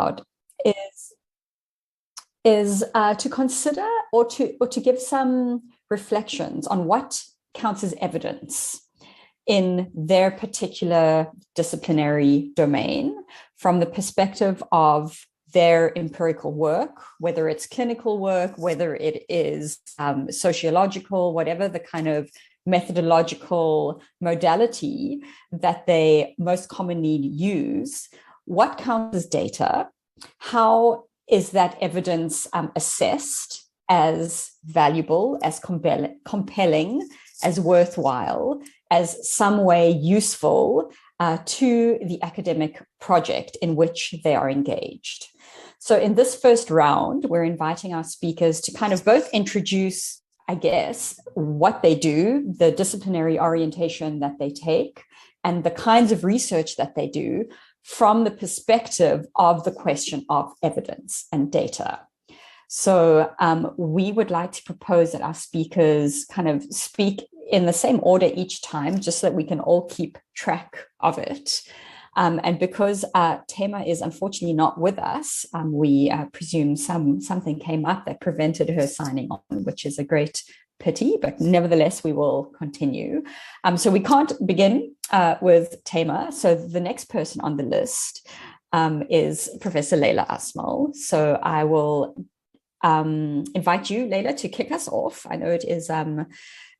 about is to consider or to give some reflections on what counts as evidence in their particular disciplinary domain from the perspective of their empirical work, whether it's clinical work, whether it is sociological, whatever the kind of methodological modality that they most commonly use. What counts as data? How is that evidence assessed as valuable, as compelling, as worthwhile, as some way useful to the academic project in which they are engaged? So in this first round, we're inviting our speakers to kind of both introduce, I guess, what they do, the disciplinary orientation that they take, and the kinds of research that they do from the perspective of the question of evidence and data. So we would like to propose that our speakers kind of speak in the same order each time, just so that we can all keep track of it. And because Tamer is unfortunately not with us, we presume something came up that prevented her signing on, which is a great pity, but nevertheless, we will continue. So we can't begin with Tamer. So the next person on the list is Professor Leila Asmal. So I will invite you, Leila, to kick us off. I know it is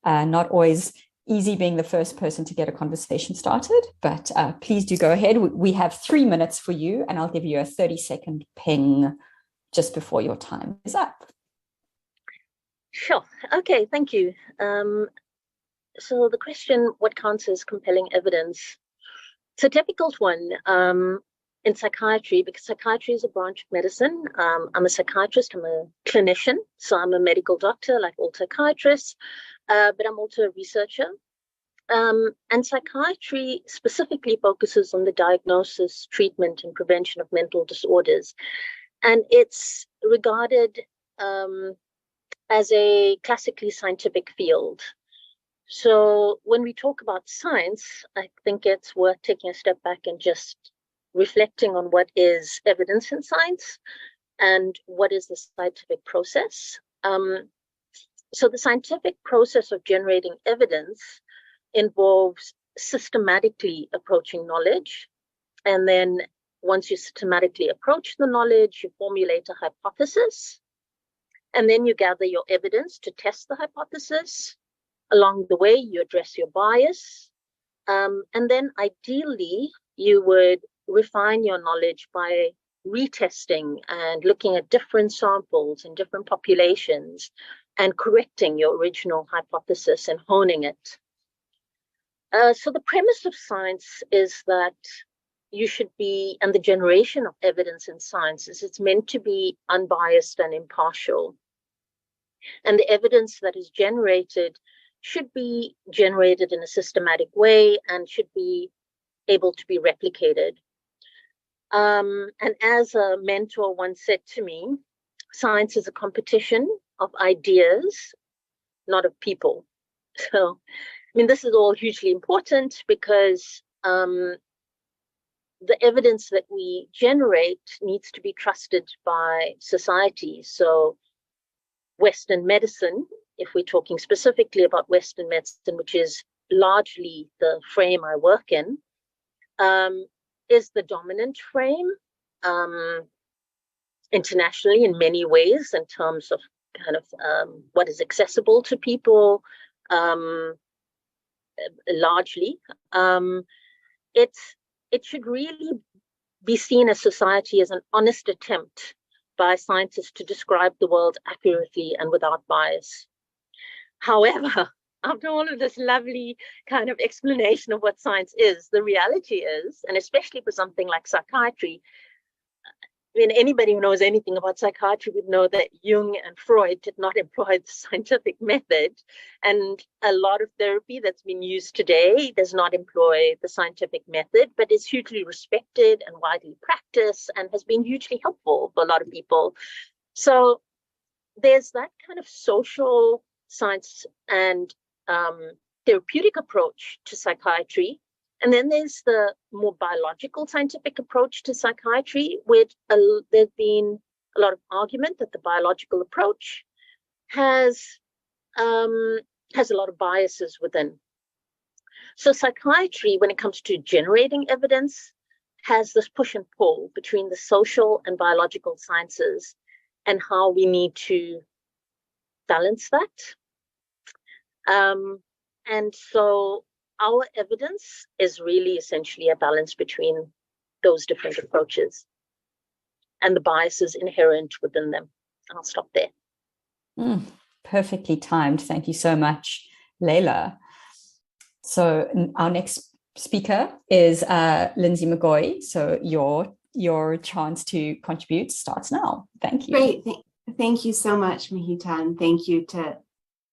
not always easy being the first person to get a conversation started, but please do go ahead. We have 3 minutes for you, and I'll give you a 30-second ping just before your time is up. Sure. Okay, thank you. So the question, what counts as compelling evidence? It's a difficult one in psychiatry, because psychiatry is a branch of medicine. I'm a psychiatrist, I'm a clinician, so I'm a medical doctor like all psychiatrists, but I'm also a researcher. And psychiatry specifically focuses on the diagnosis, treatment, and prevention of mental disorders. And it's regarded as a classically scientific field. So when we talk about science, I think it's worth taking a step back and just reflecting on what is evidence in science and what is the scientific process. So the scientific process of generating evidence involves systematically approaching knowledge. And then once you systematically approach the knowledge, you formulate a hypothesis. And then you gather your evidence to test the hypothesis. Along the way, you address your bias. And then ideally, you would refine your knowledge by retesting and looking at different samples in different populations and correcting your original hypothesis and honing it. So the premise of science is that you should be, and the generation of evidence in science is it's meant to be unbiased and impartial. And the evidence that is generated should be generated in a systematic way and should be able to be replicated. And as a mentor once said to me, science is a competition of ideas, not of people. So, I mean, this is all hugely important because the evidence that we generate needs to be trusted by society. So Western medicine, if we're talking specifically about Western medicine, which is largely the frame I work in, is the dominant frame internationally in many ways in terms of kind of what is accessible to people, largely. It should really be seen as society as an honest attempt by scientists to describe the world accurately and without bias. However, after all of this lovely kind of explanation of what science is, the reality is, and especially for something like psychiatry, I mean, anybody who knows anything about psychiatry would know that Jung and Freud did not employ the scientific method. And a lot of therapy that's been used today does not employ the scientific method, but is hugely respected and widely practiced and has been hugely helpful for a lot of people. So there's that kind of social science and therapeutic approach to psychiatry. And then there's the more biological scientific approach to psychiatry, where there's been a lot of argument that the biological approach has a lot of biases within. So psychiatry, when it comes to generating evidence, has this push and pull between the social and biological sciences and how we need to balance that. And so our evidence is really essentially a balance between those different approaches and the biases inherent within them. I'll stop there. Perfectly timed. Thank you so much, Leila. So our next speaker is Lindsay McGoy. So your chance to contribute starts now. Thank you. Great. Thank you so much, Mahita, and thank you to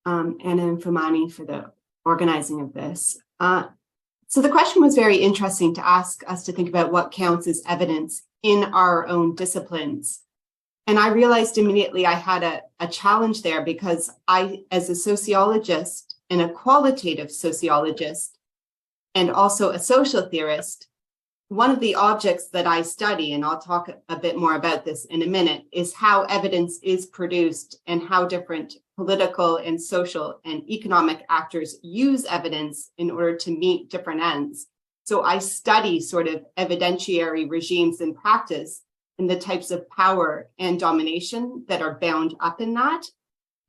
Anna and Fumani for the organizing of this. So the question was very interesting to ask us to think about what counts as evidence in our own disciplines. And I realized immediately I had a challenge there, because I, as a sociologist and a qualitative sociologist, and also a social theorist, one of the objects that I study, and I'll talk a bit more about this in a minute, is how evidence is produced and how different political and social and economic actors use evidence in order to meet different ends. So I study sort of evidentiary regimes in practice and the types of power and domination that are bound up in that.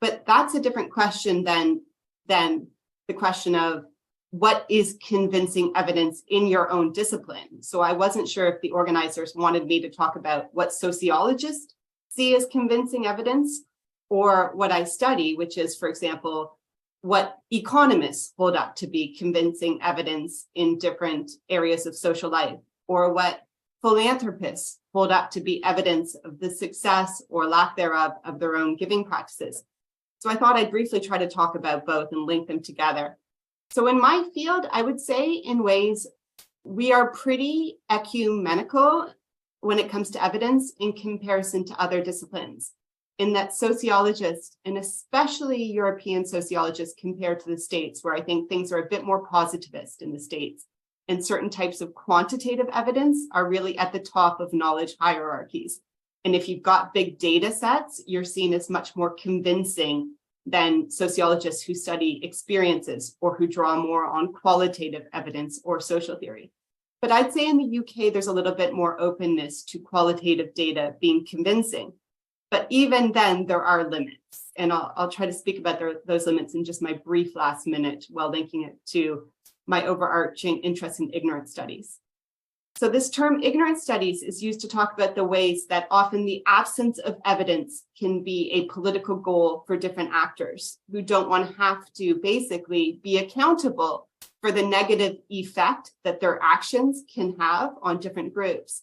But that's a different question than the question of what is convincing evidence in your own discipline. So I wasn't sure if the organizers wanted me to talk about what sociologists see as convincing evidence, or what I study, which is, for example, what economists hold up to be convincing evidence in different areas of social life, or what philanthropists hold up to be evidence of the success or lack thereof of their own giving practices. So I thought I'd briefly try to talk about both and link them together. So in my field, I would say in ways we are pretty ecumenical when it comes to evidence in comparison to other disciplines, in that sociologists, and especially European sociologists compared to the States, where I think things are a bit more positivist in the States, and certain types of quantitative evidence are really at the top of knowledge hierarchies. And if you've got big data sets, you're seen as much more convincing than sociologists who study experiences or who draw more on qualitative evidence or social theory. But I'd say in the UK, there's a little bit more openness to qualitative data being convincing. But even then, there are limits. And I'll try to speak about those limits in just my brief last minute while linking it to my overarching interest in ignorance studies. So this term ignorance studies is used to talk about the ways that often the absence of evidence can be a political goal for different actors who don't want to have to basically be accountable for the negative effect that their actions can have on different groups.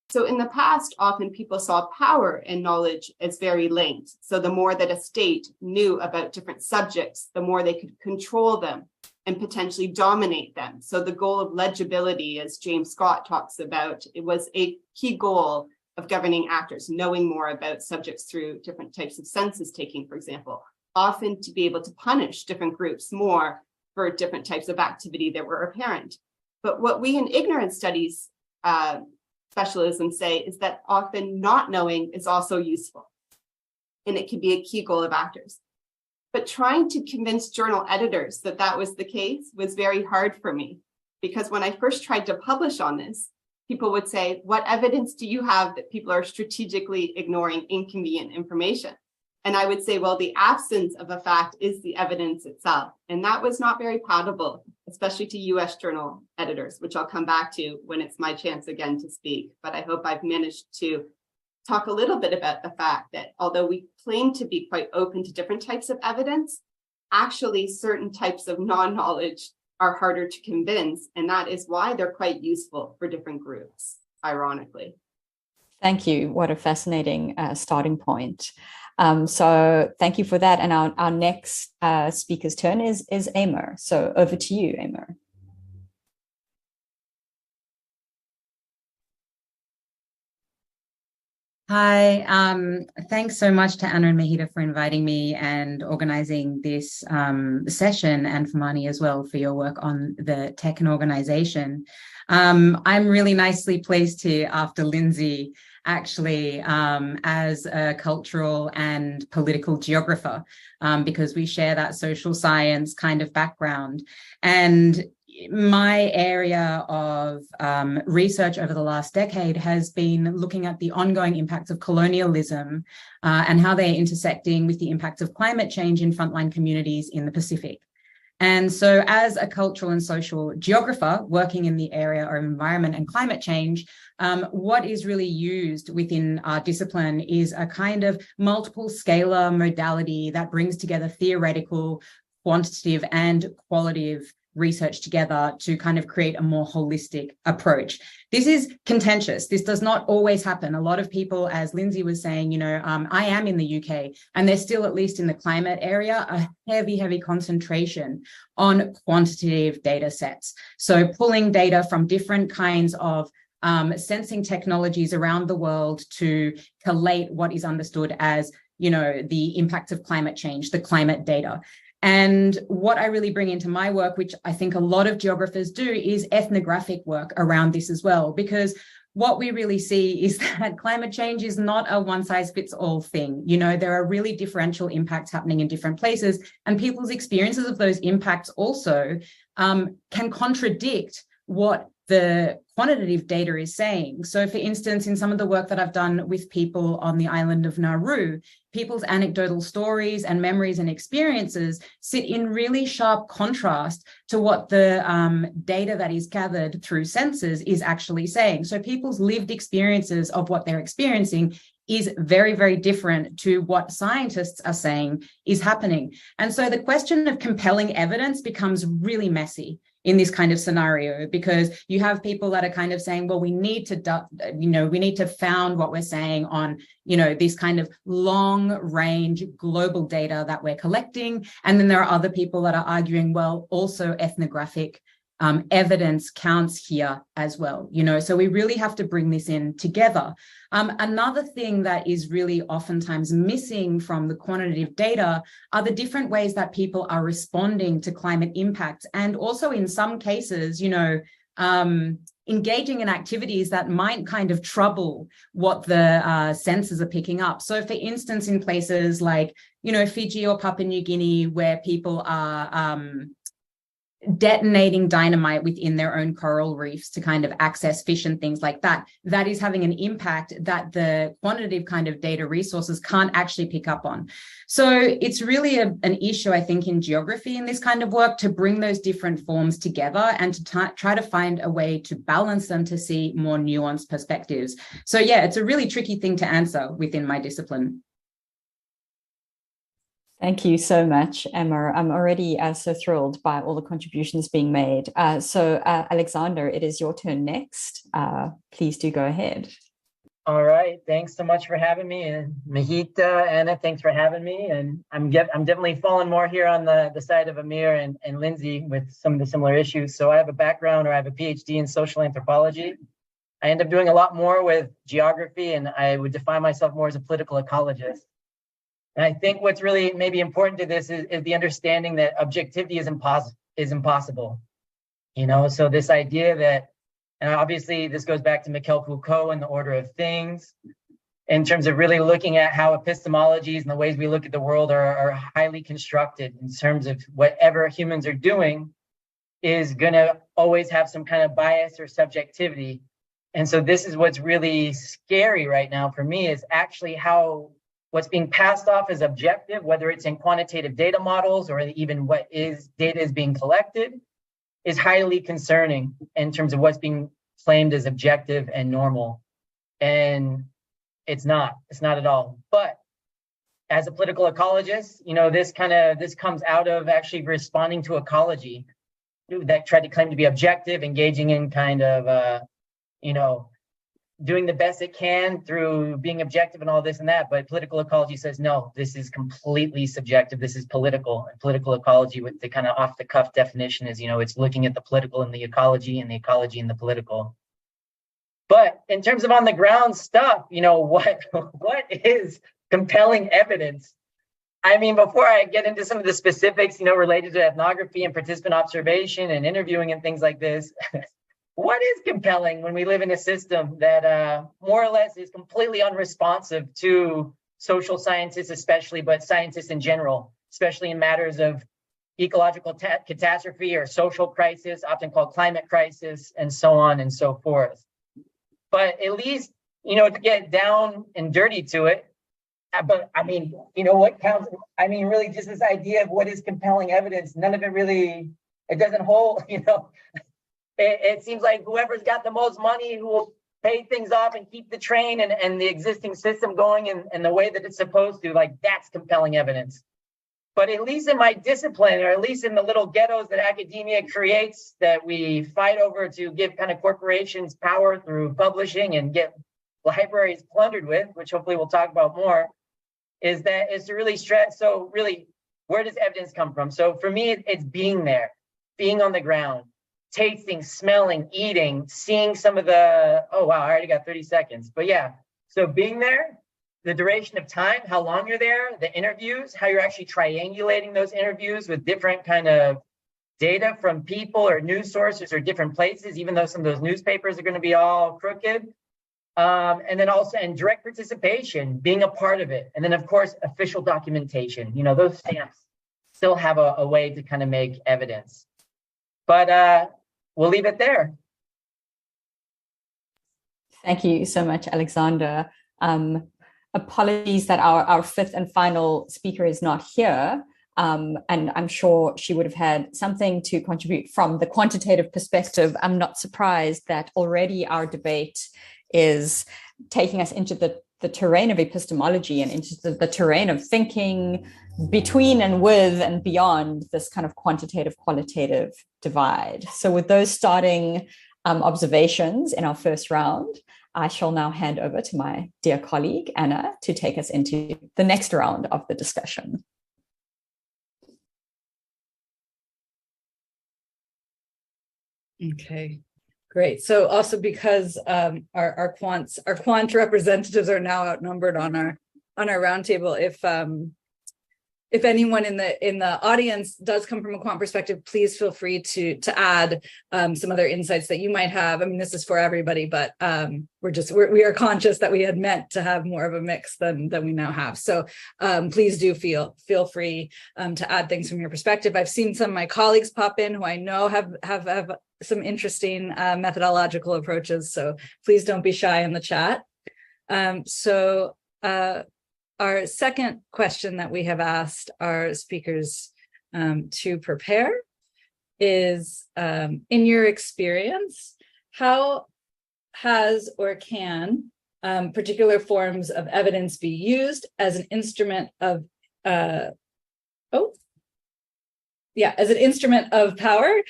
So in the past, often people saw power and knowledge as very linked. So the more that a state knew about different subjects, the more they could control them and potentially dominate them. So the goal of legibility, as James Scott talks about, it was a key goal of governing actors, knowing more about subjects through different types of census taking, for example, often to be able to punish different groups more for different types of activity that were apparent. But what we in ignorance studies specialism say is that often not knowing is also useful, and it can be a key goal of actors. But trying to convince journal editors that that was the case was very hard for me, because when I first tried to publish on this, people would say, what evidence do you have that people are strategically ignoring inconvenient information? And I would say, well, the absence of a fact is the evidence itself. And that was not very palatable, especially to US journal editors, which I'll come back to when it's my chance again to speak. But I hope I've managed to talk a little bit about the fact that although we claim to be quite open to different types of evidence, actually certain types of non-knowledge are harder to convince. And that is why they're quite useful for different groups, ironically. Thank you. What a fascinating starting point. So thank you for that. And our next speaker's turn is Amer. So over to you, Amer. Hi, thanks so much to Anna and Mahita for inviting me and organizing this session, and for Mani as well for your work on the tech and organization. I'm really nicely placed here after Lindsay, actually, as a cultural and political geographer, because we share that social science kind of background. And my area of research over the last decade has been looking at the ongoing impacts of colonialism and how they're intersecting with the impacts of climate change in frontline communities in the Pacific. And so as a cultural and social geographer working in the area of environment and climate change, what is really used within our discipline is a kind of multiple scalar modality that brings together theoretical, quantitative, and qualitative research together to kind of create a more holistic approach. This is contentious. This does not always happen. A lot of people, as Lindsay was saying, I am in the UK, and there's still, at least in the climate area, a heavy concentration on quantitative data sets. So pulling data from different kinds of sensing technologies around the world to collate what is understood as, the impact of climate change, the climate data. And what I really bring into my work, which I think a lot of geographers do, is ethnographic work around this as well, because what we really see is that climate change is not a one-size-fits-all thing. There are really differential impacts happening in different places, and people's experiences of those impacts also can contradict what the quantitative data is saying. So for instance, in some of the work that I've done with people on the island of Nauru, people's anecdotal stories and memories and experiences sit in really sharp contrast to what the data that is gathered through sensors is actually saying. So people's lived experiences of what they're experiencing is very different to what scientists are saying is happening. And so the question of compelling evidence becomes really messy in this kind of scenario, because you have people that are kind of saying, well, we need to found what we're saying on, this kind of long range global data that we're collecting. And then there are other people that are arguing, well, also ethnographic evidence counts here as well, so we really have to bring this in together. Another thing that is really oftentimes missing from the quantitative data are the different ways that people are responding to climate impacts, and also in some cases, engaging in activities that might kind of trouble what the sensors are picking up. So for instance, in places like, Fiji or Papua New Guinea, where people are detonating dynamite within their own coral reefs to kind of access fish and things like that, that is having an impact that the quantitative kind of data resources can't actually pick up on. So it's really an issue, I think, in geography in this kind of work to bring those different forms together and to try to find a way to balance them to see more nuanced perspectives. So yeah, it's a really tricky thing to answer within my discipline. Thank you so much, Amer. I'm already so thrilled by all the contributions being made. So Alexander, it is your turn next. Please do go ahead. All right. Thanks so much for having me. And Mahita, Anna, thanks for having me. And I'm definitely falling more here on the side of Amer and Lindsay with some of the similar issues. So I have a background, or I have a PhD in social anthropology. I end up doing a lot more with geography, and I would define myself more as a political ecologist. And I think what's really maybe important to this is the understanding that objectivity is impossible. So this idea that, and obviously this goes back to Michel Foucault and the order of things, in terms of really looking at how epistemologies and the ways we look at the world are highly constructed in terms of whatever humans are doing is going to always have some kind of bias or subjectivity. And so this is what's really scary right now for me, is actually how what's being passed off as objective, whether it's in quantitative data models or even what data is being collected, is highly concerning in terms of what's being claimed as objective and normal. And it's not at all. But as a political ecologist, this comes out of actually responding to ecology that tried to claim to be objective, engaging in kind of, doing the best it can through being objective and all this and that. But political ecology says, no, this is completely subjective. This is political. And political ecology, with the kind of off the cuff definition, is, it's looking at the political and the ecology and the ecology and the political. But in terms of on the ground stuff, what is compelling evidence? I mean, before I get into some of the specifics, related to ethnography and participant observation and interviewing and things like this, what is compelling when we live in a system that more or less is completely unresponsive to social scientists, especially, but scientists in general, especially in matters of ecological catastrophe or social crisis, often called climate crisis, and so on and so forth. But at least, to get down and dirty to it, but I mean, what counts? I mean, really just this idea of what is compelling evidence, none of it really, it doesn't hold, it seems like whoever's got the most money who will pay things off and keep the train and the existing system going in the way that it's supposed to, like that's compelling evidence. But at least in my discipline, or at least in the little ghettos that academia creates that we fight over to give kind of corporations power through publishing and get libraries plundered with, which hopefully we'll talk about more, is to really stress. So really, where does evidence come from? So for me, it's being there, being on the ground, tasting, smelling, eating, seeing some of the, oh wow, I already got 30 seconds. But yeah, so being there, the duration of time, how long you're there, the interviews, how you're actually triangulating those interviews with different kind of data from people or news sources or different places, even though some of those newspapers are going to be all crooked. And then also, and direct participation, being a part of it. And then of course, official documentation, those stamps still have a way to kind of make evidence. But we'll leave it there. Thank you so much, Alexander. Apologies that our fifth and final speaker is not here. And I'm sure she would have had something to contribute from the quantitative perspective. I'm not surprised that already our debate is taking us into the terrain of epistemology and into the terrain of thinking between and with and beyond this kind of quantitative qualitative divide. So with those starting observations in our first round, I shall now hand over to my dear colleague, Anna, to take us into the next round of the discussion. Okay, great. So also because our quant representatives are now outnumbered on our roundtable, if anyone in the audience does come from a quant perspective, please feel free to add some other insights that you might have. I mean, this is for everybody, but we are conscious that we had meant to have more of a mix than we now have. So please do feel free to add things from your perspective. I've seen some of my colleagues pop in who I know have some interesting methodological approaches. So please don't be shy in the chat. Our second question that we have asked our speakers to prepare is, in your experience, how has or can particular forms of evidence be used as an instrument of as an instrument of power?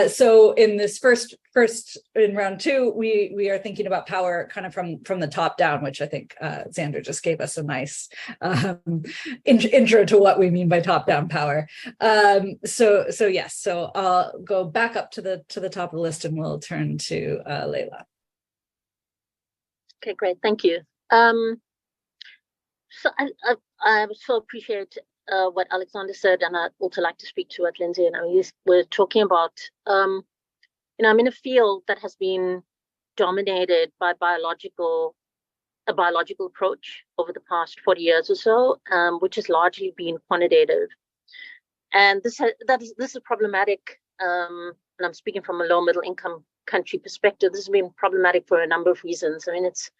So in this first in round two, we are thinking about power kind of from the top down, which I think Xander just gave us a nice intro to what we mean by top down power. So yes, so I'll go back up to the top of the list and we'll turn to Leila. Okay, great, thank you. So I so appreciate what Alexander said, and I'd also like to speak to what Lindsay and I were talking about. I'm in a field that has been dominated by a biological approach over the past 40 years or so, which has largely been quantitative. And this is problematic, and I'm speaking from a low middle income country perspective. This has been problematic for a number of reasons. I mean, it's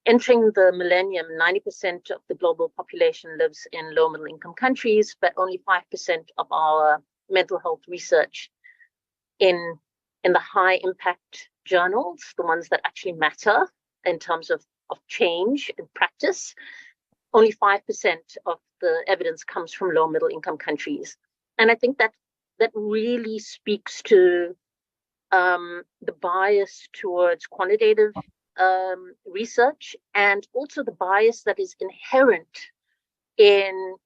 entering the millennium, 90% of the global population lives in low middle income countries, but only 5% of our mental health research in the high impact journals, the ones that actually matter in terms of change and practice, only 5% of the evidence comes from low middle income countries. And I think that really speaks to the bias towards quantitative research, and also the bias that is inherent in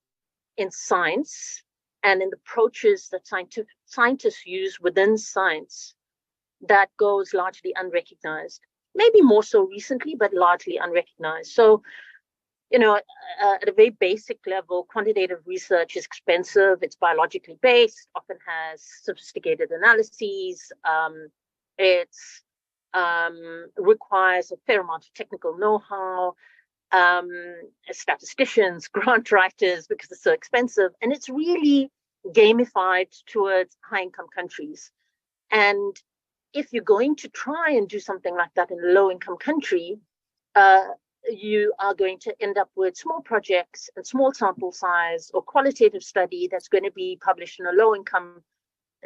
science and in the approaches that scientists use within science that goes largely unrecognized. maybe more so recently, but largely unrecognized. So, you know, at a very basic level, quantitative research is expensive. It's biologically based, often has sophisticated analyses. It's requires a fair amount of technical know-how, statisticians, grant writers, because it's so expensive. And it's really gamified towards high-income countries. And if you're going to try and do something like that in a low-income country, you are going to end up with small projects and small sample size or qualitative study that's going to be published in a low-income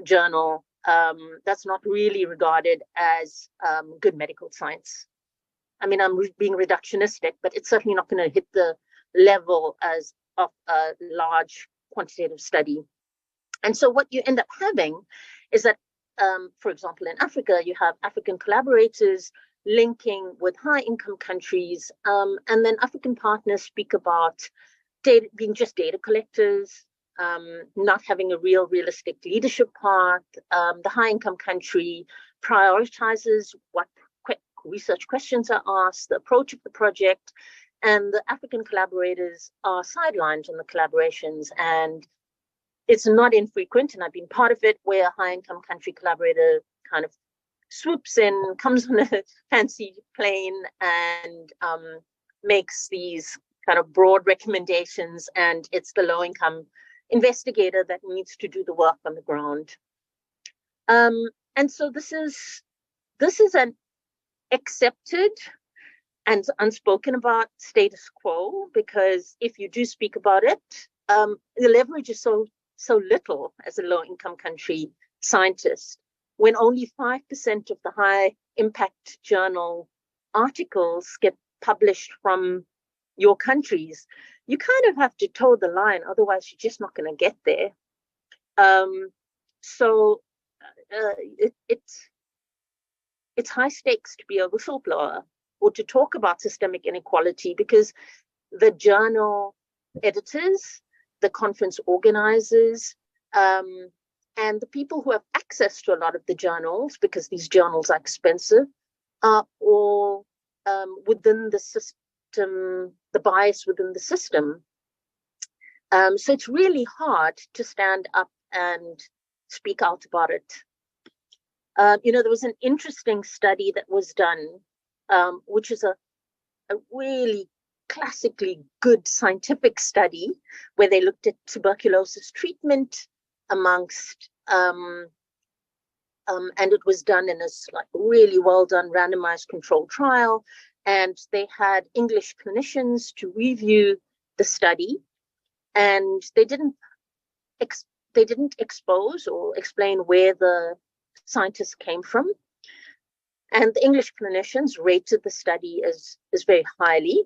journal that's not really regarded as good medical science. I mean, I'm being reductionistic, but it's certainly not going to hit the level as of a large quantitative study. And so what you end up having is that, for example, in Africa, you have African collaborators linking with high-income countries, and then African partners speak about being just data collectors, not having a realistic leadership path. The high-income country prioritizes what research questions are asked, the approach of the project, and the African collaborators are sidelined on the collaborations. And it's not infrequent, and I've been part of it, where a high-income country collaborator kind of swoops in, comes on a fancy plane, and makes these kind of broad recommendations, and it's the low-income investigator that needs to do the work on the ground. And so this is an accepted and unspoken about status quo, because if you do speak about it, the leverage is so little as a low-income country scientist. When only 5% of the high impact journal articles get published from your countries, you kind of have to toe the line, otherwise you're just not going to get there. It's high stakes to be a whistleblower or to talk about systemic inequality, because the journal editors, the conference organizers, and the people who have access to a lot of the journals, because these journals are expensive, are all within the system, the bias within the system. So it's really hard to stand up and speak out about it. There was an interesting study that was done, which is a really classically good scientific study, where they looked at tuberculosis treatment amongst, and it was done in a really well done randomized controlled trial, and they had English clinicians to review the study, and they didn't expose or explain where the scientists came from, and the English clinicians rated the study as very highly.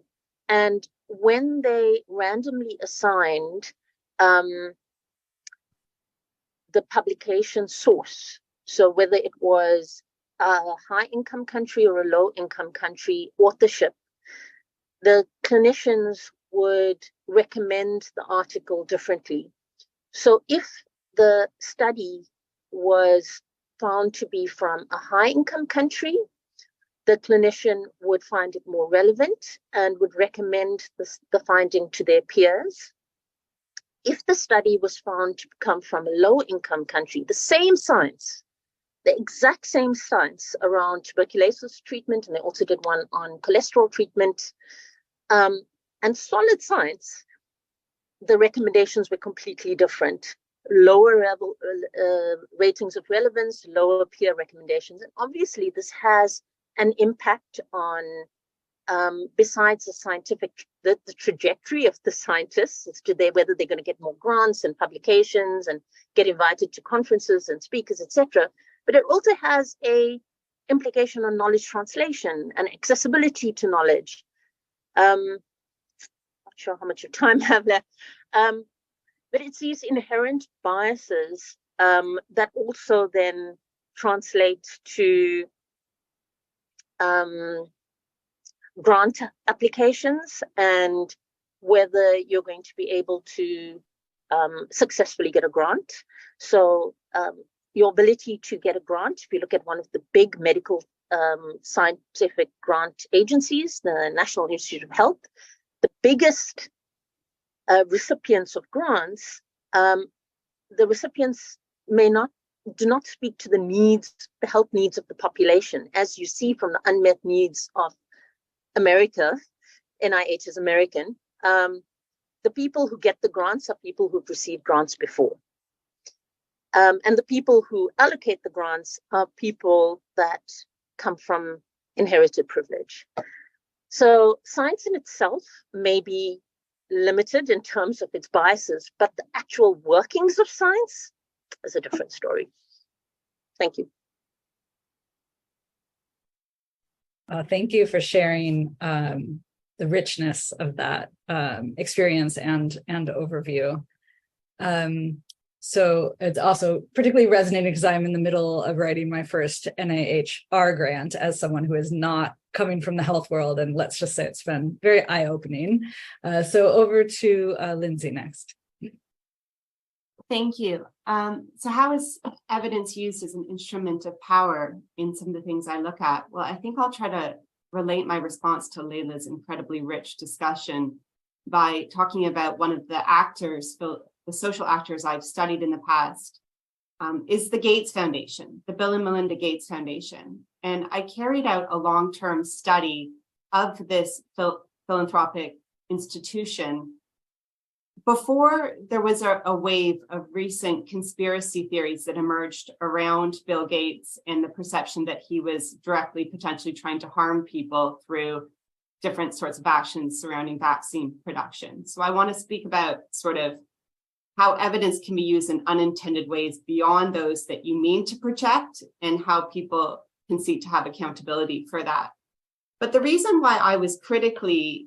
And when they randomly assigned the publication source, so whether it was a high-income country or a low-income country authorship, the clinicians would recommend the article differently. So if the study was found to be from a high-income country, the clinician would find it more relevant and would recommend the finding to their peers. If the study was found to come from a low-income country, the same science, the exact same science around tuberculosis treatment, and they also did one on cholesterol treatment, and solid science, the recommendations were completely different. Lower ratings of relevance, lower peer recommendations. And obviously this has an impact on, besides the scientific, the trajectory of the scientists as to whether they're going to get more grants and publications and get invited to conferences and speakers, etc. But it also has a implication on knowledge translation and accessibility to knowledge. Not sure how much of time I have left. But it's these inherent biases that also then translate to grant applications and whether you're going to be able to successfully get a grant. So your ability to get a grant, if you look at one of the big medical scientific grant agencies, the National Institute of Health, the biggest recipients of grants, the recipients do not speak to the health needs of the population, as you see from the unmet needs of America. NIH is American. The people who get the grants are people who've received grants before. And the people who allocate the grants are people that come from inherited privilege. So science in itself may be limited in terms of its biases, but the actual workings of science is a different story. Thank you. Thank you for sharing the richness of that experience and overview. So it's also particularly resonating because I'm in the middle of writing my first NIHR grant as someone who is not coming from the health world. And let's just say it's been very eye-opening. So over to Lindsay next. Thank you. So how is evidence used as an instrument of power in some of the things I look at? Well, I think I'll try to relate my response to Leila's incredibly rich discussion by talking about one of the actors, the social actors I've studied in the past, is the Gates Foundation, the Bill and Melinda Gates Foundation. And I carried out a long-term study of this philanthropic institution before there was a wave of recent conspiracy theories that emerged around Bill Gates and the perception that he was directly potentially trying to harm people through different sorts of actions surrounding vaccine production. So I want to speak about sort of how evidence can be used in unintended ways beyond those that you mean to project and how people can seek to have accountability for that. But the reason why I was critically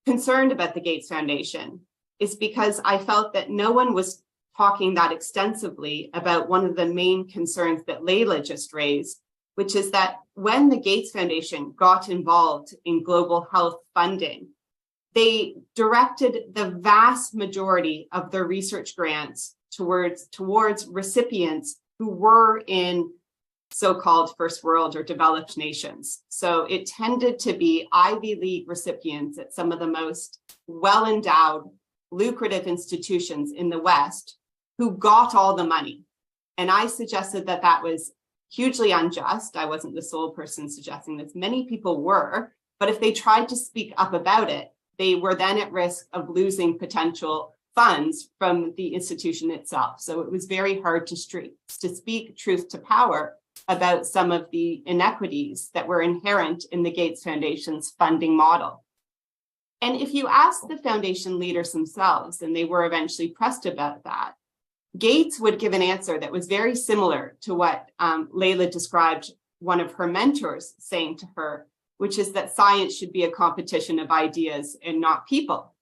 concerned about the Gates Foundation is because I felt that no one was talking that extensively about one of the main concerns that Leila just raised, which is that when the Gates Foundation got involved in global health funding, they directed the vast majority of their research grants towards recipients who were in so-called first world or developed nations. So it tended to be Ivy League recipients at some of the most well-endowed, lucrative institutions in the West who got all the money. And I suggested that that was hugely unjust. I wasn't the sole person suggesting this. Many people were, but if they tried to speak up about it, they were then at risk of losing potential funds from the institution itself. So it was very hard to speak truth to power about some of the inequities that were inherent in the Gates Foundation's funding model. And if you ask the foundation leaders themselves, and they were eventually pressed about that, Gates would give an answer that was very similar to what Leila described one of her mentors saying to her, which is that science should be a competition of ideas and not people.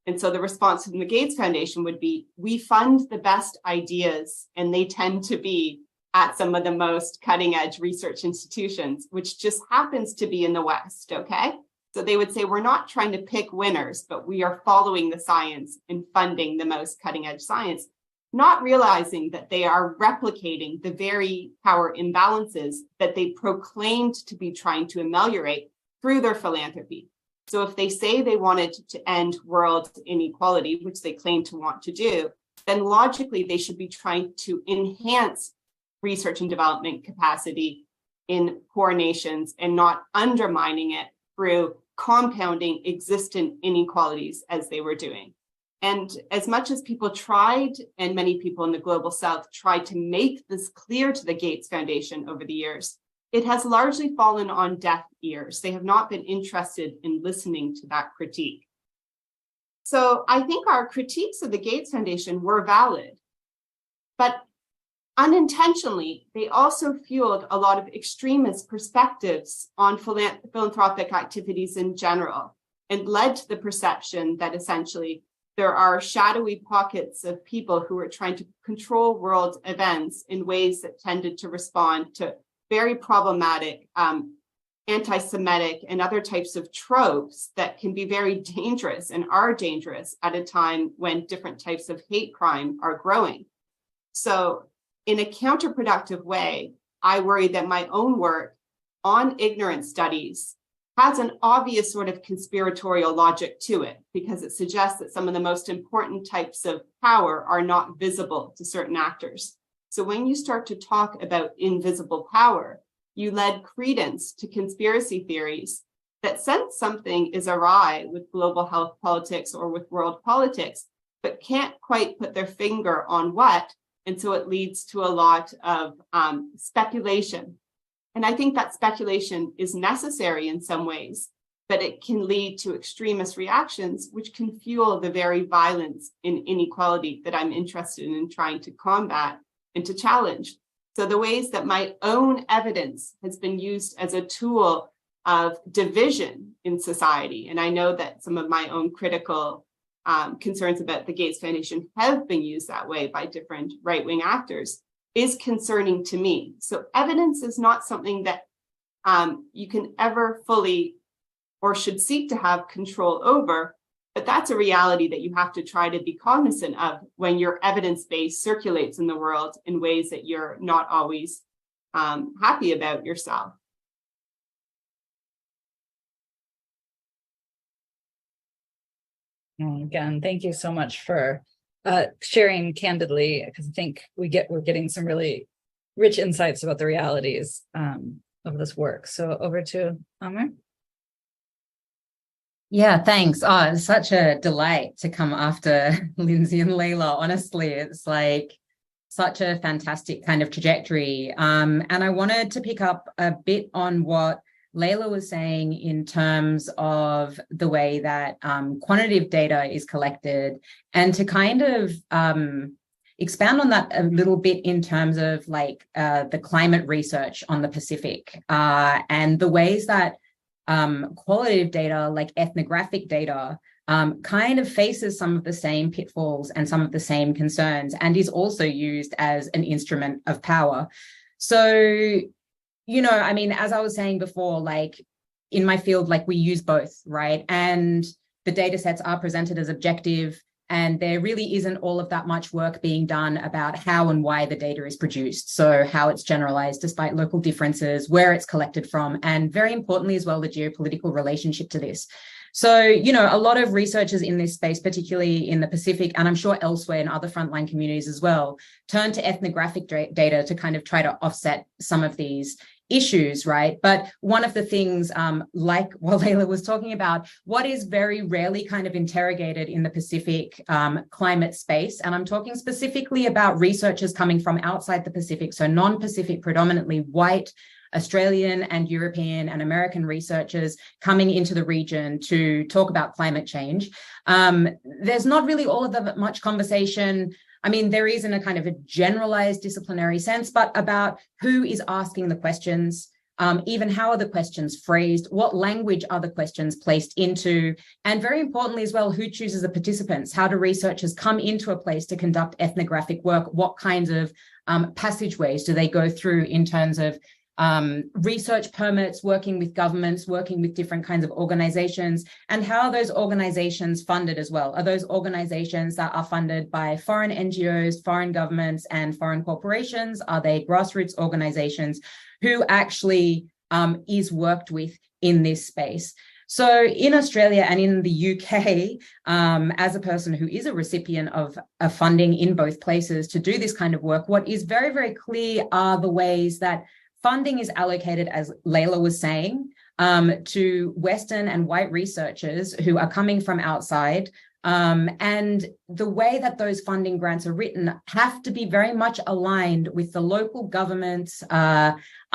And so the response from the Gates Foundation would be, we fund the best ideas, and they tend to be at some of the most cutting edge research institutions, which just happens to be in the West, okay? So they would say, we're not trying to pick winners, but we are following the science and funding the most cutting edge science, not realizing that they are replicating the very power imbalances that they proclaimed to be trying to ameliorate through their philanthropy. So if they say they wanted to end world inequality, which they claim to want to do, then logically they should be trying to enhance research and development capacity in poor nations and not undermining it through compounding existent inequalities as they were doing. And as much as people tried, and many people in the global South tried to make this clear to the Gates Foundation over the years, it has largely fallen on deaf ears. They have not been interested in listening to that critique. So I think our critiques of the Gates Foundation were valid, but unintentionally, they also fueled a lot of extremist perspectives on philanthropic activities in general and led to the perception that essentially there are shadowy pockets of people who are trying to control world events in ways that tended to respond to very problematic anti-Semitic and other types of tropes that can be very dangerous and are dangerous at a time when different types of hate crime are growing. So in a counterproductive way, I worry that my own work on ignorance studies has an obvious sort of conspiratorial logic to it, because it suggests that some of the most important types of power are not visible to certain actors. So when you start to talk about invisible power, you lend credence to conspiracy theories that sense something is awry with global health politics or with world politics, but can't quite put their finger on what. And so it leads to a lot of speculation. And I think that speculation is necessary in some ways, but it can lead to extremist reactions, which can fuel the very violence and inequality that I'm interested in trying to combat and to challenge. So the ways that my own evidence has been used as a tool of division in society, and I know that some of my own critical concerns about the Gates Foundation have been used that way by different right-wing actors, is concerning to me. So evidence is not something that you can ever fully or should seek to have control over, but that's a reality that you have to try to be cognizant of when your evidence base circulates in the world in ways that you're not always happy about yourself. Again, thank you so much for sharing candidly, because I think we're getting some really rich insights about the realities of this work. So over to Amer. Yeah, thanks. Oh, it's such a delight to come after Lindsay and Layla. Honestly, it's like such a fantastic kind of trajectory. And I wanted to pick up a bit on what Layla was saying in terms of the way that quantitative data is collected, and to kind of expand on that a little bit in terms of like the climate research on the Pacific and the ways that qualitative data, like ethnographic data, kind of faces some of the same pitfalls and some of the same concerns, and is also used as an instrument of power. So, you know, I mean, as I was saying before, like in my field, like we use both, right? And the data sets are presented as objective, and there really isn't all of that much work being done about how and why the data is produced. So how it's generalized despite local differences, where it's collected from, and very importantly as well, the geopolitical relationship to this. So, you know, a lot of researchers in this space, particularly in the Pacific, and I'm sure elsewhere in other frontline communities as well, turn to ethnographic data to kind of try to offset some of these issues, right? But one of the things, like what Layla was talking about, what is very rarely kind of interrogated in the Pacific climate space, and I'm talking specifically about researchers coming from outside the Pacific, so non-Pacific, predominantly white, Australian and European and American researchers coming into the region to talk about climate change. There's not really all of that much conversation. I mean, there is in a kind of a generalized disciplinary sense, but about who is asking the questions, even how are the questions phrased, what language are the questions placed into, and very importantly as well, who chooses the participants, how do researchers come into a place to conduct ethnographic work, what kinds of passageways do they go through in terms of research permits, working with governments, working with different kinds of organizations, and how are those organizations funded as well? Are those organizations that are funded by foreign NGOs, foreign governments, and foreign corporations? Are they grassroots organizations? Who actually is worked with in this space? So in Australia and in the UK, as a person who is a recipient of funding in both places to do this kind of work, what is very, very clear are the ways that funding is allocated, as Layla was saying, to Western and white researchers who are coming from outside. And the way that those funding grants are written have to be very much aligned with the local government's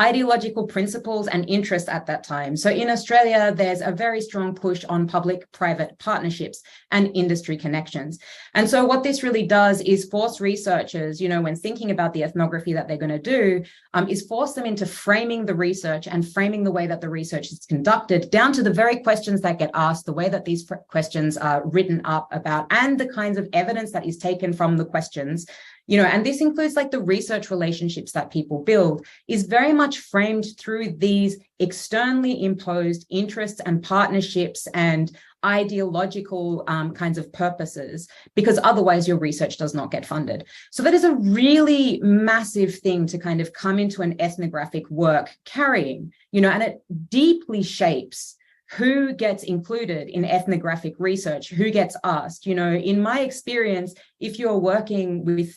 ideological principles and interests at that time. So in Australia, there's a very strong push on public-private partnerships and industry connections. And so what this really does is force researchers, you know, when thinking about the ethnography that they're going to do, is force them into framing the research and framing the way that the research is conducted down to the very questions that get asked, the way that these questions are written up about, and the kinds of evidence that is taken from the questions. You know, and this includes like the research relationships that people build is very much framed through these externally imposed interests and partnerships and ideological kinds of purposes, because otherwise your research does not get funded. So that is a really massive thing to kind of come into an ethnographic work carrying, and it deeply shapes who gets included in ethnographic research, who gets asked. In my experience, if you're working with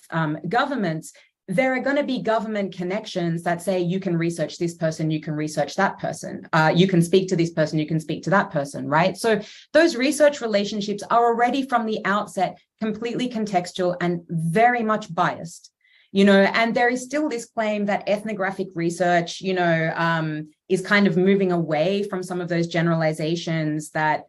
governments, there are going to be government connections that say you can research this person, you can research that person, you can speak to this person, you can speak to that person, right? So those research relationships are already from the outset completely contextual and very much biased, and there is still this claim that ethnographic research, is kind of moving away from some of those generalizations that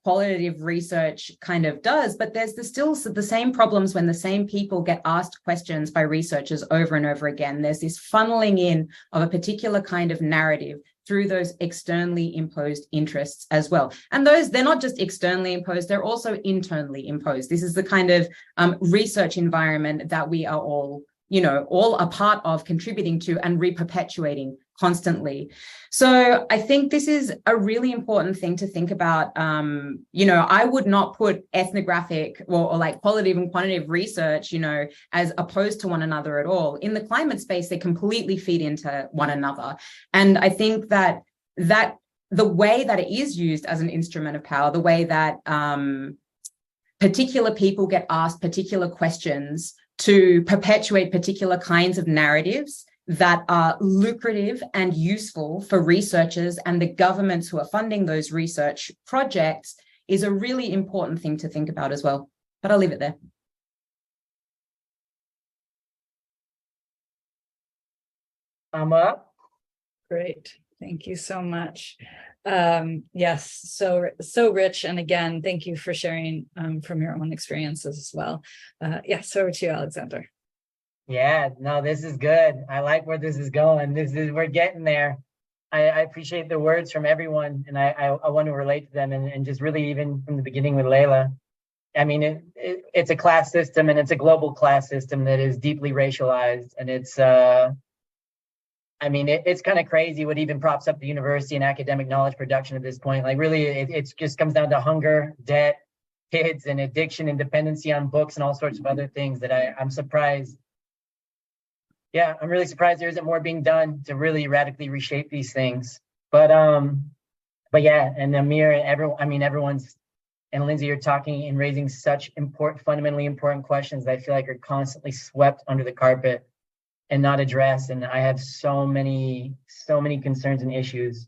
qualitative research kind of does, but there's still the same problems when the same people get asked questions by researchers over and over again. There's this funneling in of a particular kind of narrative through those externally imposed interests as well. And they're not just externally imposed, they're also internally imposed. This is the kind of research environment that we are all a part of, contributing to and re-perpetuating constantly. So I think this is a really important thing to think about. I would not put ethnographic or like qualitative and quantitative research, as opposed to one another at all. In the climate space, they completely feed into one another. And I think that the way that it is used as an instrument of power, the way that particular people get asked particular questions to perpetuate particular kinds of narratives that are lucrative and useful for researchers and the governments who are funding those research projects, is a really important thing to think about as well. But I'll leave it there. I'm up. Great. Thank you so much. Yes, so rich. And again, thank you for sharing from your own experiences as well. Yes, over to you, Alexander. Yeah, no, this is good. I like where this is going. We're getting there. I appreciate the words from everyone, and I want to relate to them, and just really even from the beginning with Layla. I mean, it's a class system, and it's a global class system that is deeply racialized, and it's it's kind of crazy what even props up the university and academic knowledge production at this point. Like, really, it just comes down to hunger, debt, kids, and addiction and dependency on books and all sorts of other things that I'm surprised. Yeah, I'm really surprised there isn't more being done to really radically reshape these things. But yeah, and Amer and everyone's, and Lindsay, you're talking and raising such fundamentally important questions that I feel like are constantly swept under the carpet and not addressed. And I have so many concerns and issues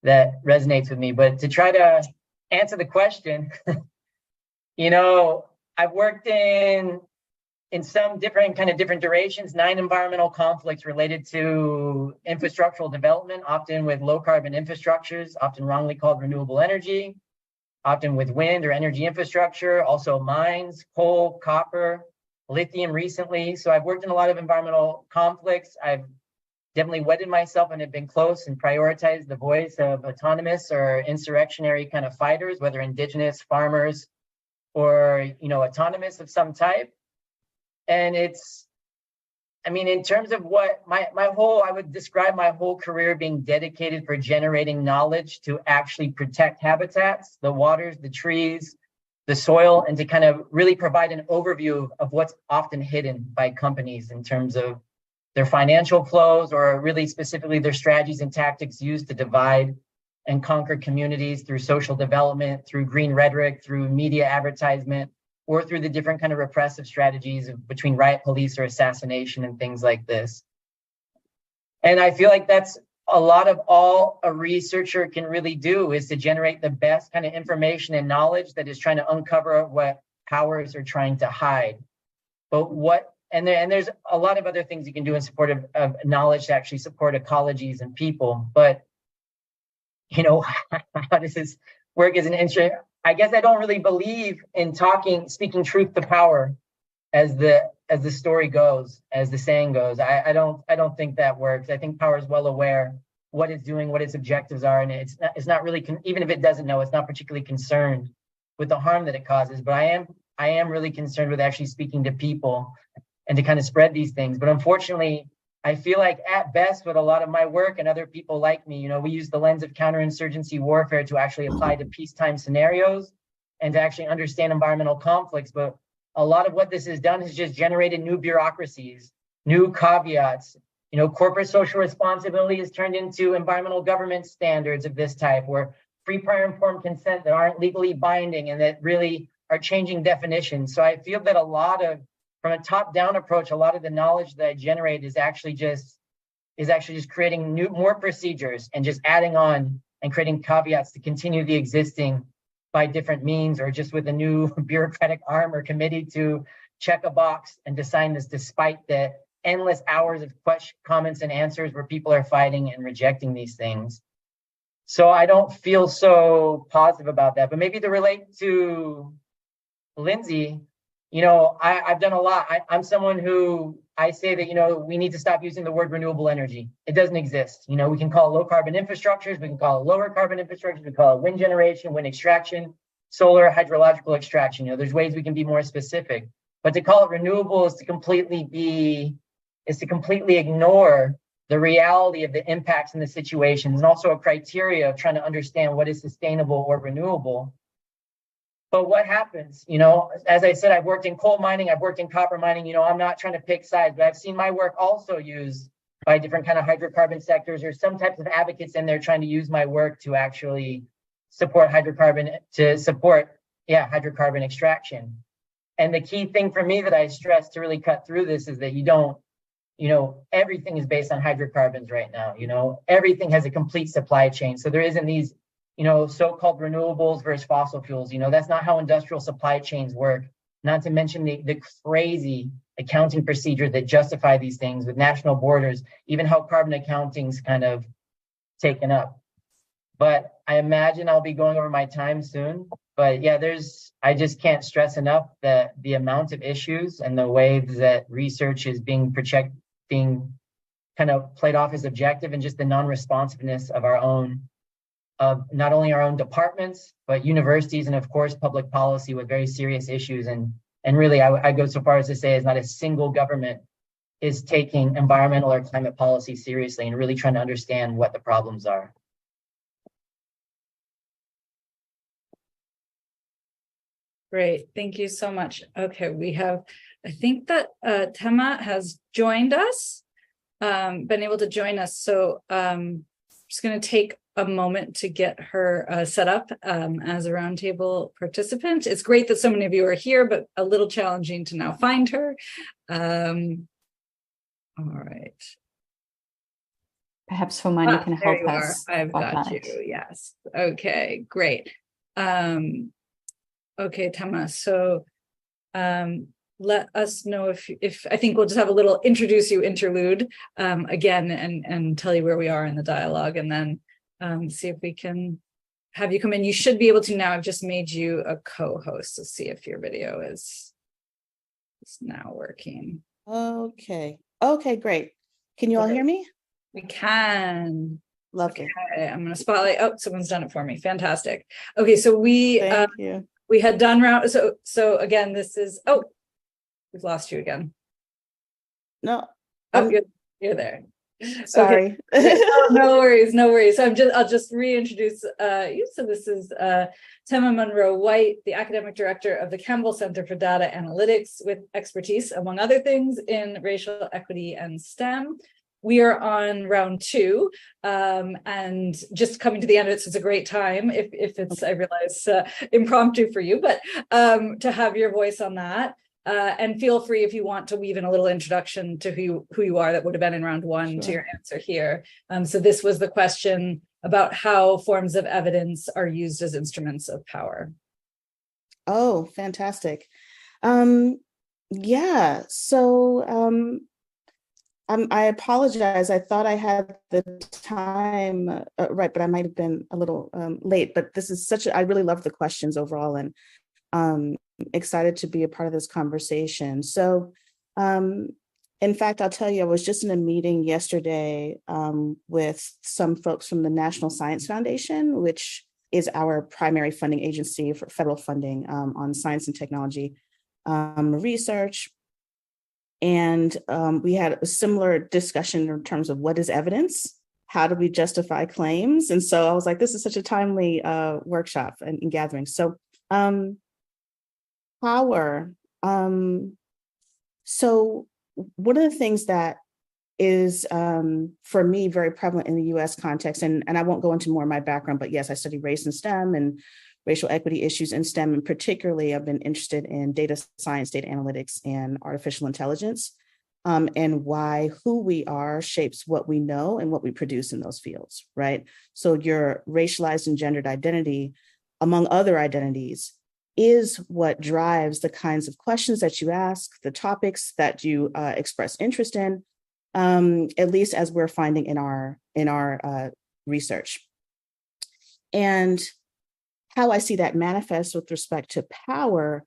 that resonates with me. But to try to answer the question, I've worked in some different durations, 9 environmental conflicts related to infrastructural development, often with low carbon infrastructures, often wrongly called renewable energy, often with wind or energy infrastructure, also mines, coal, copper, lithium recently. So I've worked in a lot of environmental conflicts. I've definitely wedded myself and have been close and prioritized the voice of autonomous or insurrectionary kind of fighters, whether indigenous, farmers, or, autonomous of some type. And in terms of what I would describe my whole career being dedicated for generating knowledge to actually protect habitats, the waters, the trees, the soil, and to kind of really provide an overview of what's often hidden by companies in terms of their financial flows, or really specifically their strategies and tactics used to divide and conquer communities through social development, through green rhetoric, through media advertisement, or through the different kind of repressive strategies between riot police or assassination and things like this. And I feel like that's a lot of all a researcher can really do, is to generate the best kind of information and knowledge that is trying to uncover what powers are trying to hide. But there's a lot of other things you can do in support of knowledge to actually support ecologies and people. But, how does this work as an instrument? I guess I don't really believe in speaking truth to power, as the story goes, as the saying goes. I don't think that works. I think power is well aware what it's doing, what its objectives are, and it's not really, even if it doesn't know, it's not particularly concerned with the harm that it causes. But I am really concerned with actually speaking to people and to kind of spread these things. But unfortunately, I feel like at best with a lot of my work and other people like me, we use the lens of counterinsurgency warfare to actually apply to peacetime scenarios and to actually understand environmental conflicts. But a lot of what this has done has just generated new bureaucracies, new caveats. Corporate social responsibility has turned into environmental government standards of this type, where free prior informed consent that aren't legally binding and that really are changing definitions. So I feel that from a top-down approach, a lot of the knowledge that I generate is actually just creating more procedures and just adding on and creating caveats to continue the existing by different means, or just with a new bureaucratic arm or committee to check a box and decide this, despite the endless hours of comments and answers where people are fighting and rejecting these things. So I don't feel so positive about that. But maybe to relate to Lindsay, I've done a lot. I'm someone who I say that, we need to stop using the word renewable energy. It doesn't exist. We can call it low carbon infrastructures. We can call it lower carbon infrastructures. We call it wind generation, wind extraction, solar, hydrological extraction. There's ways we can be more specific. But to call it renewable is to completely ignore the reality of the impacts and the situations, and also a criteria of trying to understand what is sustainable or renewable. But what happens, as I said, I've worked in coal mining, I've worked in copper mining, I'm not trying to pick sides, but I've seen my work also used by different kind of hydrocarbon sectors, or some types of advocates in there trying to use my work to actually support hydrocarbon extraction. And the key thing for me that I stress to really cut through this is that everything is based on hydrocarbons right now. Everything has a complete supply chain. So there isn't these so-called renewables versus fossil fuels. That's not how industrial supply chains work. Not to mention the crazy accounting procedures that justify these things with national borders, even how carbon accounting's kind of taken up. But I imagine I'll be going over my time soon. But yeah, I just can't stress enough that the amount of issues and the way that research is being kind of played off as objective, and just the non-responsiveness of not only our own departments, but universities, and of course, public policy with very serious issues. And really, I go so far as to say is not a single government is taking environmental or climate policy seriously and really trying to understand what the problems are. Great, thank you so much. Okay, I think that Tema has joined us, been able to join us. So I'm just going to take a moment to get her set up as a roundtable participant. It's great that so many of you are here, but a little challenging to now find her. All right. Perhaps Hermione can help us. I've got you. Yes. Okay, great. Okay, Tema. So let us know if I think we'll just have a little introduce you interlude again and tell you where we are in the dialogue, and then see if we can have you come in. You should be able to now. I've just made you a co-host to see if your video is now working. Okay, great. Can you all hear me? We can. Lovely. Okay, I'm going to spotlight. Oh, someone's done it for me. Fantastic. Okay, so we had done round. So again, this is. Oh, we've lost you again. No. Oh, you're there. Sorry. Okay. No worries. I'll just reintroduce you. So this is Tema Monroe-White, the academic director of the Campbell Center for Data Analytics, with expertise, among other things, in racial equity and STEM. We are on round 2, and just coming to the end of it, so it's a great time if it's, I realize, impromptu for you, but to have your voice on that. And feel free if you want to weave in a little introduction to who you are that would have been in round 1 to your answer here. So this was the question about how forms of evidence are used as instruments of power. Oh, fantastic. Yeah, so I apologize. I thought I had the time right, but I might have been a little late. But this is I really love the questions overall, and excited to be a part of this conversation. So in fact, I'll tell you, I was just in a meeting yesterday with some folks from the National Science Foundation, which is our primary funding agency for federal funding on science and technology research. And we had a similar discussion in terms of what is evidence? How do we justify claims? And so I was like, this is such a timely workshop and gathering. So power. So one of the things that is for me very prevalent in the US context, and I won't go into more of my background, but yes, I study race and STEM and racial equity issues in STEM, and particularly I've been interested in data science, data analytics, and artificial intelligence, and why who we are shapes what we know and what we produce in those fields, right? So your racialized and gendered identity, among other identities, is what drives the kinds of questions that you ask, the topics that you express interest in, at least as we're finding in our research. And how I see that manifest with respect to power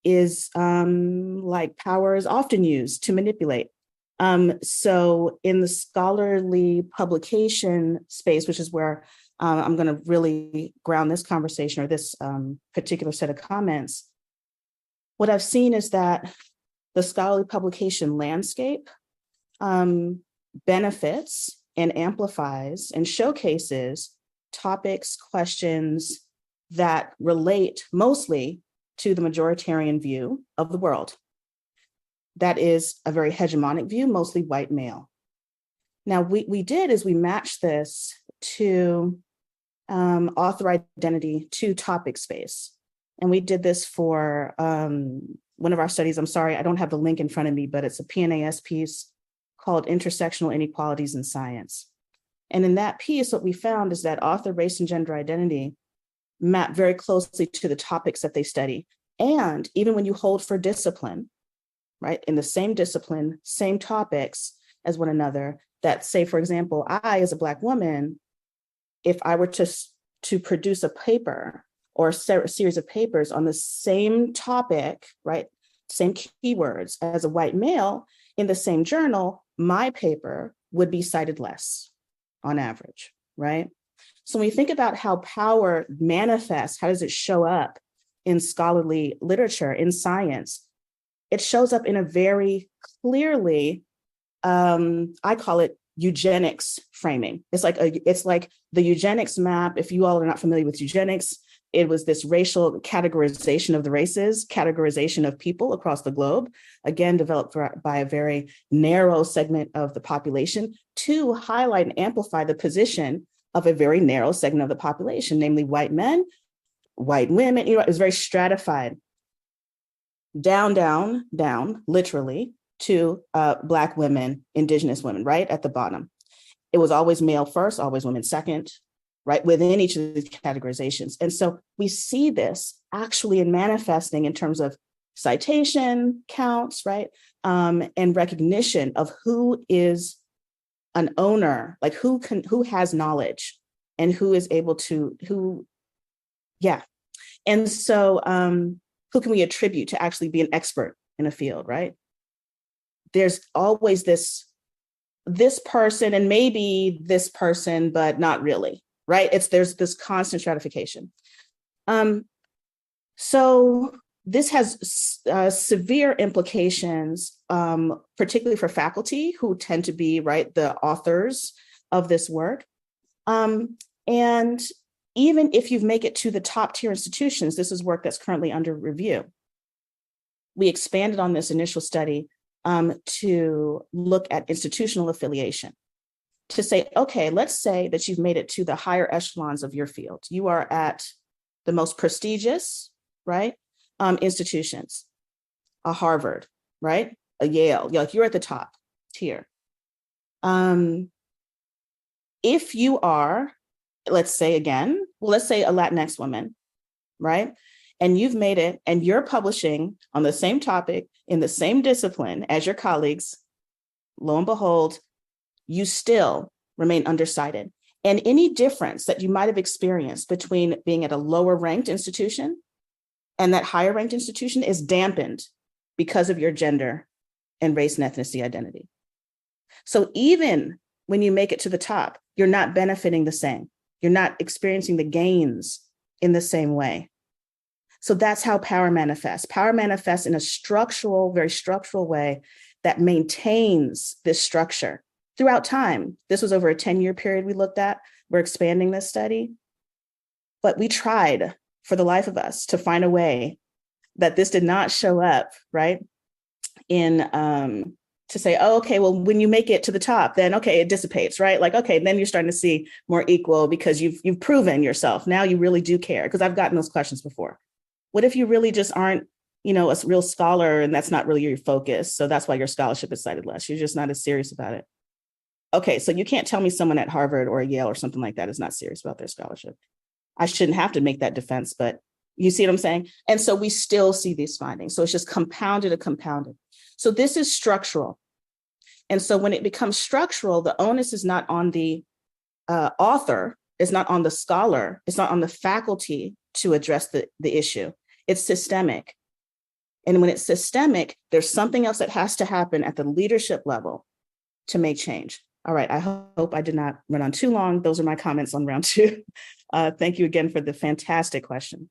is like power is often used to manipulate. So in the scholarly publication space, which is where I'm going to really ground this conversation or this particular set of comments, what I've seen is that the scholarly publication landscape benefits and amplifies and showcases topics, questions that relate mostly to the majoritarian view of the world. That is a very hegemonic view, mostly white male. Now, we did is we matched this to author identity to topic space. And we did this for one of our studies. I'm sorry, I don't have the link in front of me, but it's a PNAS piece called Intersectional Inequalities in Science. And in that piece, what we found is that author race and gender identity map very closely to the topics that they study. And even when you hold for discipline, right, in the same discipline, same topics as one another, that say, for example, I, as a Black woman, if I were to produce a paper or a series of papers on the same topic, right, same keywords as a white male in the same journal, my paper would be cited less on average, right? So when we think about how power manifests, how does it show up in scholarly literature, in science? It shows up in a very clearly, I call it eugenics framing. It's like the eugenics map. If you all are not familiar with eugenics, it was this racial categorization of the races, categorization of people across the globe, again, developed by a very narrow segment of the population to highlight and amplify the position of a very narrow segment of the population, namely white men, white women. You know, it was very stratified, down, literally, to Black women, Indigenous women, right at the bottom. It was always male first, always women second, right, within each of these categorizations. And so we see this actually in manifesting in terms of citation counts, right, and recognition of who is an owner, like who has knowledge and who is able to, And so who can we attribute to actually be an expert in a field, right? There's always this person and maybe this person, but not really, right? There's this constant stratification. So this has severe implications, particularly for faculty who tend to be, right, the authors of this work. And even if you make it to the top tier institutions, this is work that's currently under review. We expanded on this initial study to look at institutional affiliation, to say, okay, let's say that you've made it to the higher echelons of your field. You are at the most prestigious, right, institutions, a Harvard, right, a Yale, you're at the top tier. If you are, let's say a Latinx woman, right, and you've made it and you're publishing on the same topic in the same discipline as your colleagues, lo and behold, you still remain undercited. And any difference that you might have experienced between being at a lower ranked institution and that higher ranked institution is dampened because of your gender and race and ethnicity identity. So even when you make it to the top, you're not benefiting the same. You're not experiencing the gains in the same way. So that's how power manifests. Power manifests in a structural, very structural way that maintains this structure throughout time. This was over a 10-year period we looked at. We're expanding this study. But we tried for the life of us to find a way that this did not show up, right? In to say, oh, okay, well, when you make it to the top, then okay, it dissipates, right? Like, okay, then you're starting to see more equal because you've proven yourself. Now you really do care. Because I've gotten those questions before. What if you really just aren't, a real scholar and that's not really your focus? So that's why your scholarship is cited less. You're just not as serious about it. Okay, so you can't tell me someone at Harvard or Yale or something like that is not serious about their scholarship. I shouldn't have to make that defense, but you see what I'm saying? And so we still see these findings. So it's just compounded and compounded. So this is structural. And so when it becomes structural, the onus is not on the author, it's not on the scholar, it's not on the faculty to address the issue. It's systemic. And when it's systemic, there's something else that has to happen at the leadership level to make change. All right, I hope I did not run on too long. Those are my comments on round two. Thank you again for the fantastic question.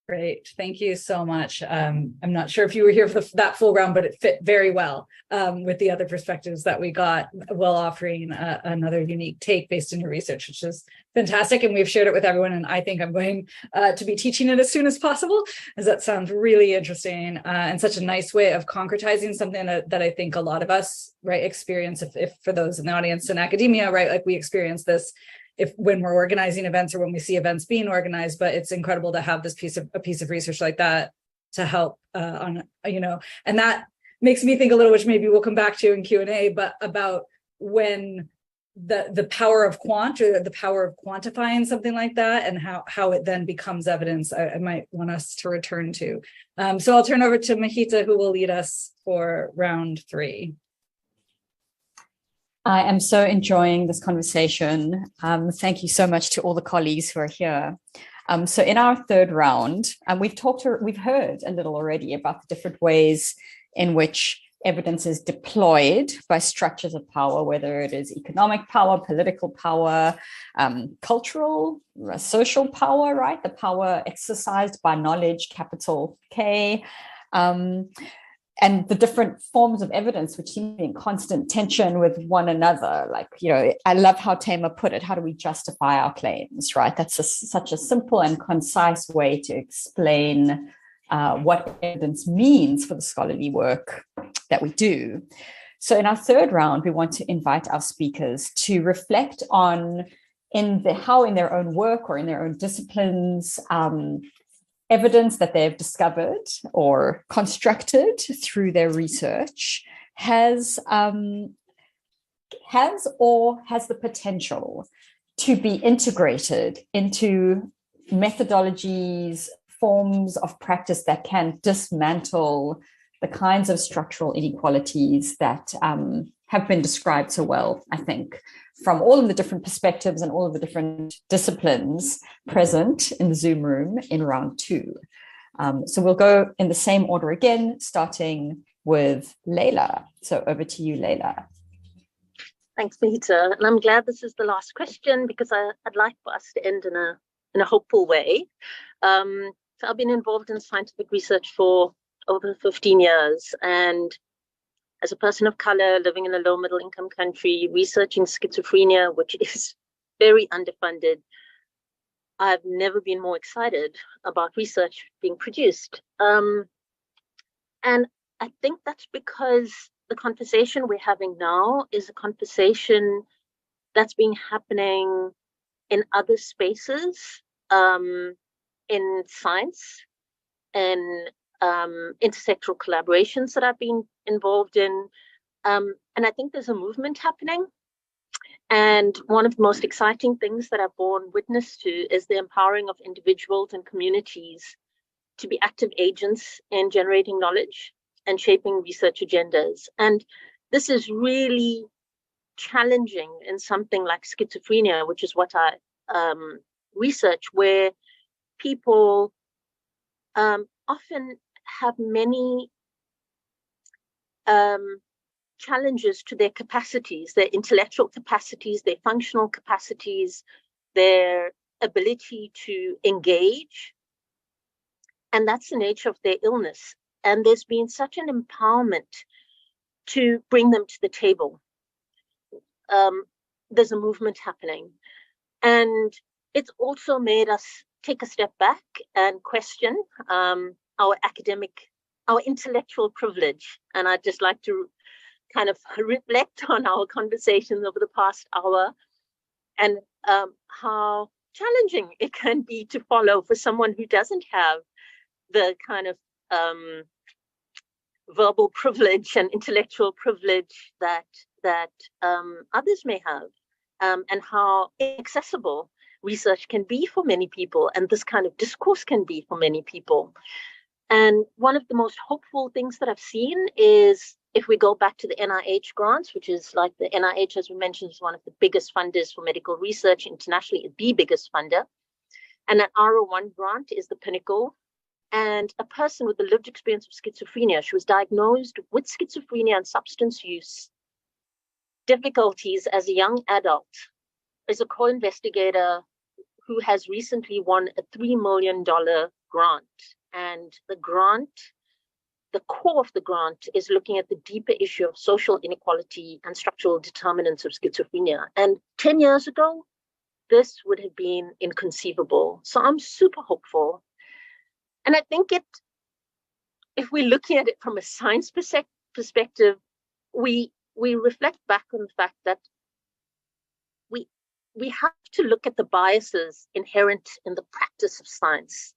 Great. Thank you so much. I'm not sure if you were here for that full round, but it fit very well with the other perspectives that we got, while offering another unique take based on your research, which is fantastic. And we've shared it with everyone. And I think I'm going to be teaching it as soon as possible, as that sounds really interesting and such a nice way of concretizing something that I think a lot of us, right, experience, if for those in the audience in academia, right, like we experience this when we're organizing events or when we see events being organized. But it's incredible to have this piece of research like that to help and that makes me think a little, which maybe we'll come back to in Q&A, but about when the power of quant, or the power of quantifying something like that, and how it then becomes evidence, I might want us to return to. So I'll turn over to Mahita, who will lead us for round 3. I am so enjoying this conversation. Thank you so much to all the colleagues who are here. So in our third round, we've heard a little already about the different ways in which evidence is deployed by structures of power, whether it is economic power, political power, cultural, social power, right? The power exercised by knowledge, capital K, and the different forms of evidence which seem to be in constant tension with one another. Like, I love how Tamer put it, how do we justify our claims, right? That's such a simple and concise way to explain what evidence means for the scholarly work that we do. So in our third round, we want to invite our speakers to reflect on how in their own work or in their own disciplines, evidence that they've discovered or constructed through their research has the potential to be integrated into methodologies, forms of practice that can dismantle the kinds of structural inequalities that have been described so well, I think, from all of the different perspectives and all of the different disciplines present in the Zoom room in round 2. So we'll go in the same order again, starting with Leila. So over to you, Leila. Thanks, Mahita. And I'm glad this is the last question, because I'd like for us to end in a hopeful way. So I've been involved in scientific research for over 15 years. And as a person of color living in a low middle income country, researching schizophrenia, which is very underfunded, I've never been more excited about research being produced. And I think that's because the conversation we're having now is a conversation that's been happening in other spaces, in science, in intersectoral collaborations that I've been involved in. And I think there's a movement happening. And one of the most exciting things that I've borne witness to is the empowering of individuals and communities to be active agents in generating knowledge and shaping research agendas. And this is really challenging in something like schizophrenia, which is what I research, where people often have many challenges to their capacities, their intellectual capacities, their functional capacities, their ability to engage. And that's the nature of their illness. and there's been such an empowerment to bring them to the table. There's a movement happening, and it's also made us take a step back and question our intellectual privilege. And I'd just like to kind of reflect on our conversations over the past hour and how challenging it can be to follow for someone who doesn't have the kind of verbal privilege and intellectual privilege that others may have, and how accessible research can be for many people, and this kind of discourse can be for many people. And one of the most hopeful things that I've seen is, if we go back to the NIH grants, which is like the NIH, as we mentioned, is one of the biggest funders for medical research internationally, the biggest funder. And an R01 grant is the pinnacle. And a person with the lived experience of schizophrenia, she was diagnosed with schizophrenia and substance use difficulties as a young adult, is a co-investigator who has recently won a $3 million grant. And the core of the grant is looking at the deeper issue of social inequality and structural determinants of schizophrenia. And 10 years ago, this would have been inconceivable. So I'm super hopeful. And I think if we're looking at it from a science perspective, we reflect back on the fact that we have to look at the biases inherent in the practice of science.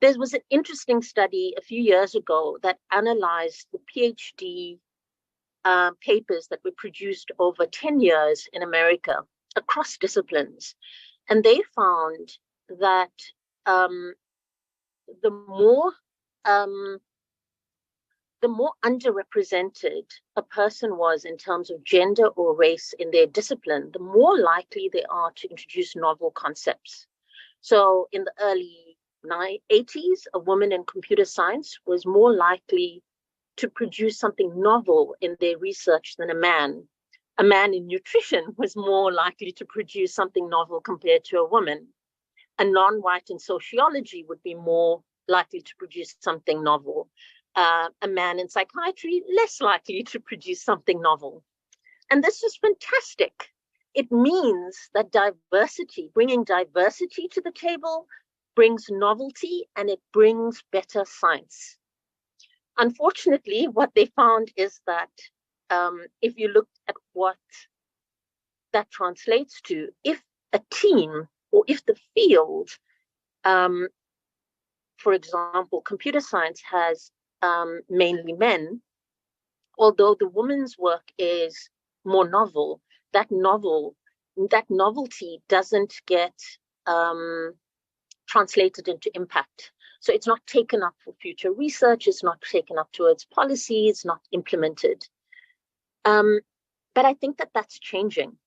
There was an interesting study a few years ago that analyzed the PhD papers that were produced over 10 years in America across disciplines. And they found that the more underrepresented a person was in terms of gender or race in their discipline, the more likely they are to introduce novel concepts. So in the early 80s, a woman in computer science was more likely to produce something novel in their research than a man. A man in nutrition was more likely to produce something novel compared to a woman. A non-white in sociology would be more likely to produce something novel. A man in psychiatry, less likely to produce something novel. And this is fantastic. It means that diversity, bringing diversity to the table, brings novelty, and it brings better science. Unfortunately, what they found is that if you look at what that translates to, if a team or if the field, for example, computer science has mainly men, although the woman's work is more novel, that novelty doesn't get translated into impact. So it's not taken up for future research, it's not taken up towards policy, it's not implemented. But I think that that's changing.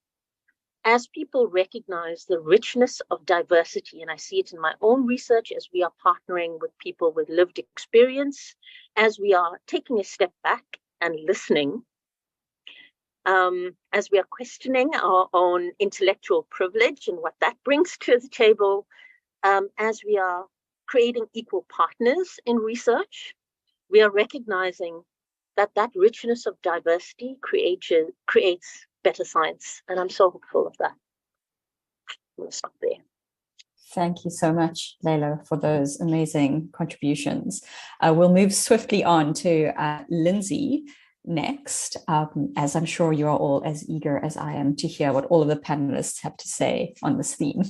As people recognize the richness of diversity, and I see it in my own research as we are partnering with people with lived experience, as we are taking a step back and listening, as we are questioning our own intellectual privilege and what that brings to the table, as we are creating equal partners in research, we are recognizing that richness of diversity creates better science. And I'm so hopeful of that. I'm going to stop there. Thank you so much, Leila, for those amazing contributions. We'll move swiftly on to Lindsay next, as I'm sure you are all as eager as I am to hear what all of the panelists have to say on this theme.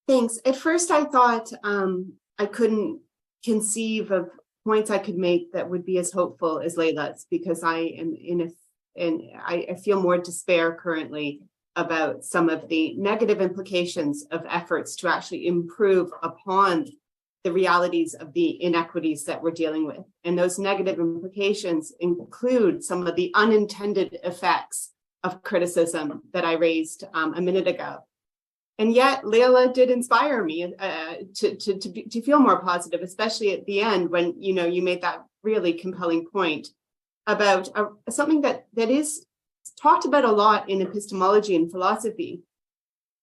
Thanks. At first, I thought I couldn't conceive of points I could make that would be as hopeful as Leila's, because I am I feel more despair currently about some of the negative implications of efforts to actually improve upon the realities of the inequities that we're dealing with. And those negative implications include some of the unintended effects of criticism that I raised a minute ago. And yet Leila did inspire me to feel more positive, especially at the end when you made that really compelling point about something that is talked about a lot in epistemology and philosophy,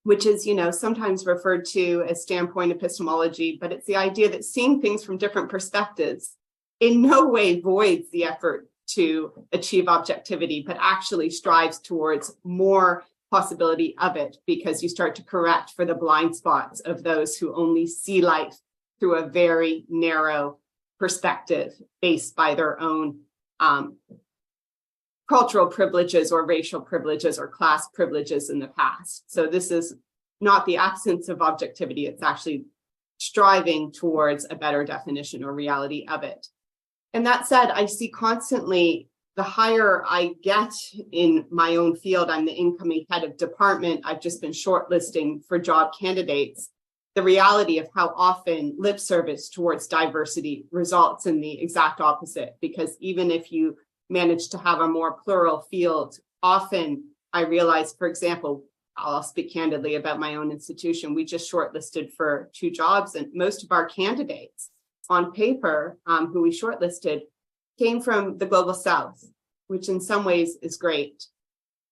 which is, sometimes referred to as standpoint epistemology, but it's the idea that seeing things from different perspectives in no way voids the effort to achieve objectivity, but actually strives towards more possibility of it, because you start to correct for the blind spots of those who only see life through a very narrow perspective based by their own cultural privileges or racial privileges or class privileges in the past. So this is not the absence of objectivity, it's actually striving towards a better definition or reality of it. And that said, I see constantly, the higher I get in my own field, I'm the incoming head of department, I've just been shortlisting for job candidates, the reality of how often lip service towards diversity results in the exact opposite. Because even if you manage to have a more plural field, often I realize, for example, I'll speak candidly about my own institution, we just shortlisted for 2 jobs, and most of our candidates on paper who we shortlisted came from the global south, which in some ways is great.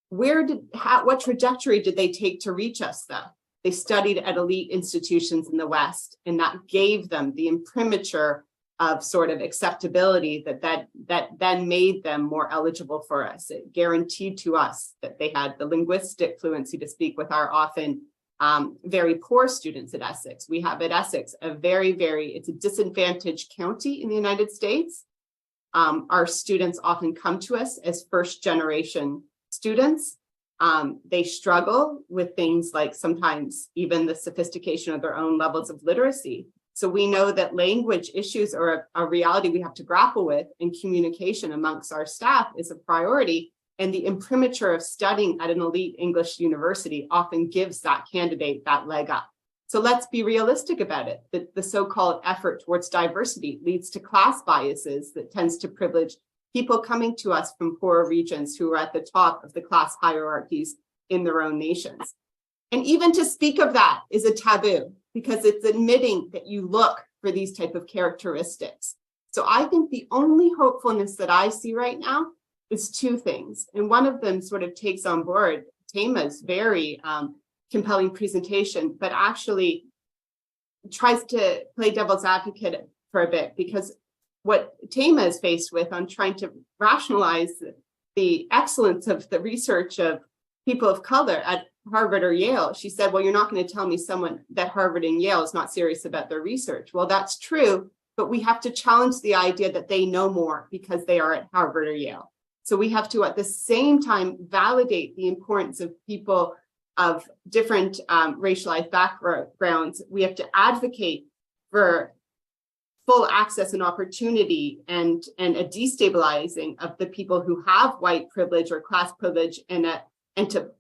What trajectory did they take to reach us though? They studied at elite institutions in the West, and that gave them the imprimatur of sort of acceptability that then made them more eligible for us. It guaranteed to us that they had the linguistic fluency to speak with our often very poor students at Essex. We have at Essex it's a disadvantaged county in the United States. Our students often come to us as first generation students. They struggle with things like sometimes even the sophistication of their own levels of literacy. So we know that language issues are a reality we have to grapple with, and communication amongst our staff is a priority. And the imprimatur of studying at an elite English university often gives that candidate that leg up. So let's be realistic about it. The so-called effort towards diversity leads to class biases that tends to privilege people coming to us from poorer regions who are at the top of the class hierarchies in their own nations. And even to speak of that is a taboo, because it's admitting that you look for these type of characteristics. So I think the only hopefulness that I see right now is 2 things. And one of them sort of takes on board Tema's very compelling presentation, but actually tries to play devil's advocate for a bit, because what Tema is faced with on trying to rationalize the excellence of the research of people of color at Harvard or Yale, she said, well, you're not going to tell me someone that Harvard and Yale is not serious about their research. Well, that's true, but we have to challenge the idea that they know more because they are at Harvard or Yale. So we have to, at the same time, validate the importance of people of different racialized backgrounds. We have to advocate for full access and opportunity and a destabilizing of the people who have white privilege or class privilege, and to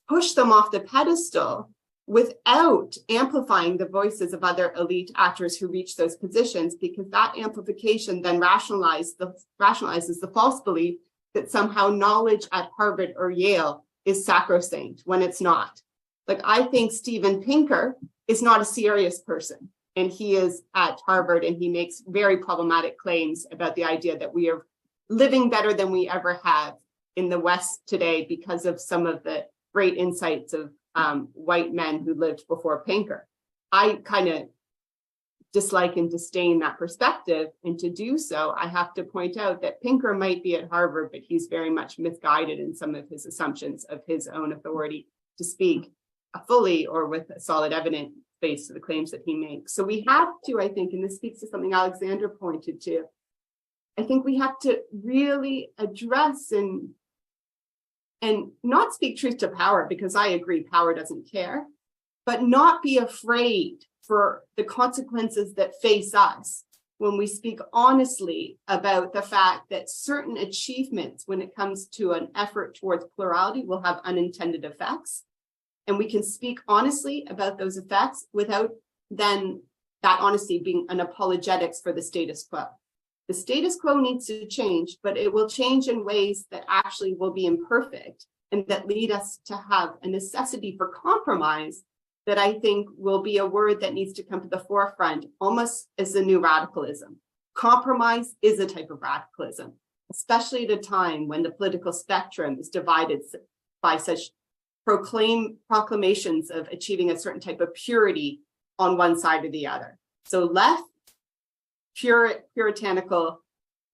push them off the pedestal without amplifying the voices of other elite actors who reach those positions, because that amplification then rationalizes the false belief that somehow knowledge at Harvard or Yale is sacrosanct when it's not. Like, I think Steven Pinker is not a serious person, and he is at Harvard, and he makes very problematic claims about the idea that we are living better than we ever have in the West today because of some of the great insights of white men who lived before Pinker. I kind of dislike and disdain that perspective, and to do so, I have to point out that Pinker might be at Harvard, but he's very much misguided in some of his assumptions of his own authority to speak fully or with a solid evidence base to the claims that he makes. So we have to, I think, and this speaks to something Alexandra pointed to, I think we have to really address and not speak truth to power, because I agree power doesn't care, but not be afraid for the consequences that face us when we speak honestly about the fact that certain achievements when it comes to an effort towards plurality will have unintended effects. And we can speak honestly about those effects without then that honesty being an apologetics for the status quo. The status quo needs to change, but it will change in ways that actually will be imperfect and that lead us to have a necessity for compromise that I think will be a word that needs to come to the forefront, almost as the new radicalism. Compromise is a type of radicalism, especially at a time when the political spectrum is divided by such proclamations of achieving a certain type of purity on one side or the other. So left puritanical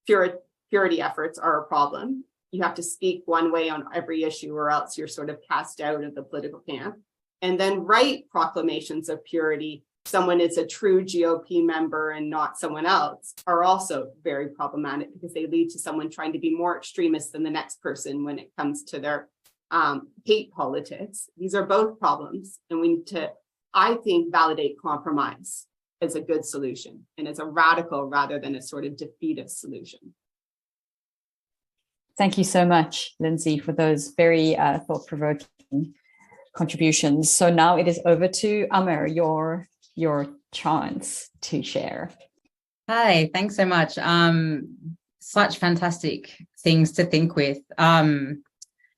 purity efforts are a problem. You have to speak one way on every issue or else you're sort of cast out of the political camp. And then right proclamations of purity, someone is a true GOP member and not someone else, are also very problematic because they lead to someone trying to be more extremist than the next person when it comes to their hate politics. These are both problems, and we need to, I think, validate compromise as a good solution and as a radical rather than a sort of defeatist solution. Thank you so much, Lindsay, for those very thought-provoking contributions. So now it is over to Amer, your chance to share. Hi, thanks so much. Such fantastic things to think with,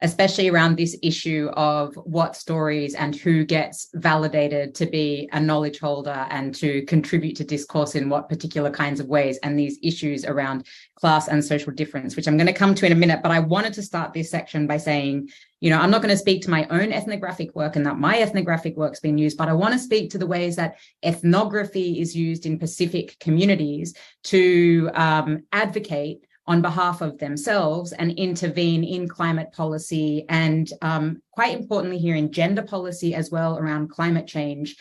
especially around this issue of what stories and who gets validated to be a knowledge holder and to contribute to discourse in what particular kinds of ways, and these issues around class and social difference, which I'm going to come to in a minute. But I wanted to start this section by saying, I'm not going to speak to my own ethnographic work and that my ethnographic work's been used, but I want to speak to the ways that ethnography is used in Pacific communities to advocate on behalf of themselves and intervene in climate policy and quite importantly here in gender policy as well around climate change